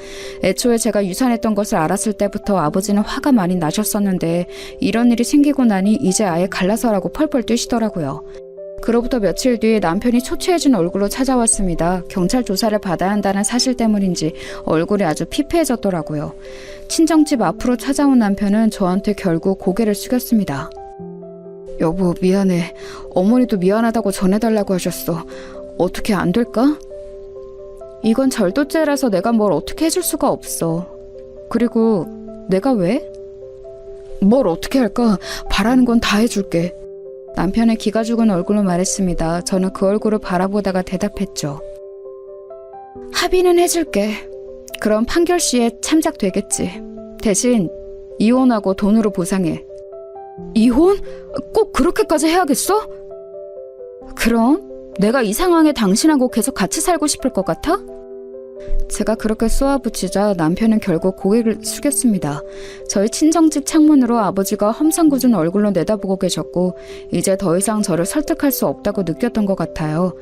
애초에 제가 유산했던 것을 알았을 때부터 아버지는 화가 많이 나셨었는데 이런 일이 생기고 나니 이제 아예 갈라서라고 펄펄 뛰시더라고요. 그로부터 며칠 뒤 남편이 초췌해진 얼굴로 찾아왔습니다. 경찰 조사를 받아야 한다는 사실 때문인지 얼굴이 아주 피폐해졌더라고요. 친정집 앞으로 찾아온 남편은 저한테 결국 고개를 숙였습니다. 여보, 미안해. 어머니도 미안하다고 전해달라고 하셨어. 어떻게 안 될까? 이건 절도죄라서 내가 뭘 어떻게 해줄 수가 없어. 그리고 내가 왜? 뭘 어떻게 할까? 바라는 건 다 해줄게. 남편의 기가 죽은 얼굴로 말했습니다. 저는 그 얼굴을 바라보다가 대답했죠. 합의는 해줄게. 그럼 판결 시에 참작되겠지. 대신 이혼하고 돈으로 보상해. 이혼? 꼭 그렇게까지 해야겠어? 그럼? 내가 이 상황에 당신하고 계속 같이 살고 싶을 것 같아? 제가 그렇게 쏘아붙이자 남편은 결국 고개를 숙였습니다. 저희 친정집 창문으로 아버지가 험상궂은 얼굴로 내다보고 계셨고 이제 더 이상 저를 설득할 수 없다고 느꼈던 것 같아요.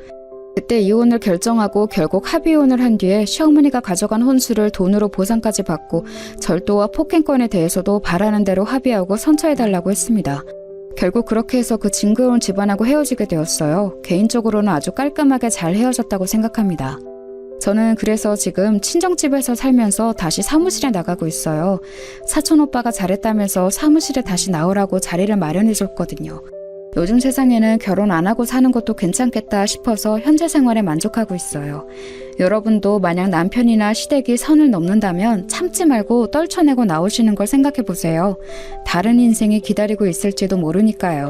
그때 이혼을 결정하고 결국 합의혼을 한 뒤에 시어머니가 가져간 혼수를 돈으로 보상까지 받고 절도와 폭행건에 대해서도 바라는 대로 합의하고 선처해달라고 했습니다. 결국 그렇게 해서 그 징그러운 집안하고 헤어지게 되었어요. 개인적으로는 아주 깔끔하게 잘 헤어졌다고 생각합니다. 저는 그래서 지금 친정집에서 살면서 다시 사무실에 나가고 있어요. 사촌오빠가 잘했다면서 사무실에 다시 나오라고 자리를 마련해줬거든요. 요즘 세상에는 결혼 안 하고 사는 것도 괜찮겠다 싶어서 현재 생활에 만족하고 있어요. 여러분도 만약 남편이나 시댁이 선을 넘는다면 참지 말고 떨쳐내고 나오시는 걸 생각해보세요. 다른 인생이 기다리고 있을지도 모르니까요.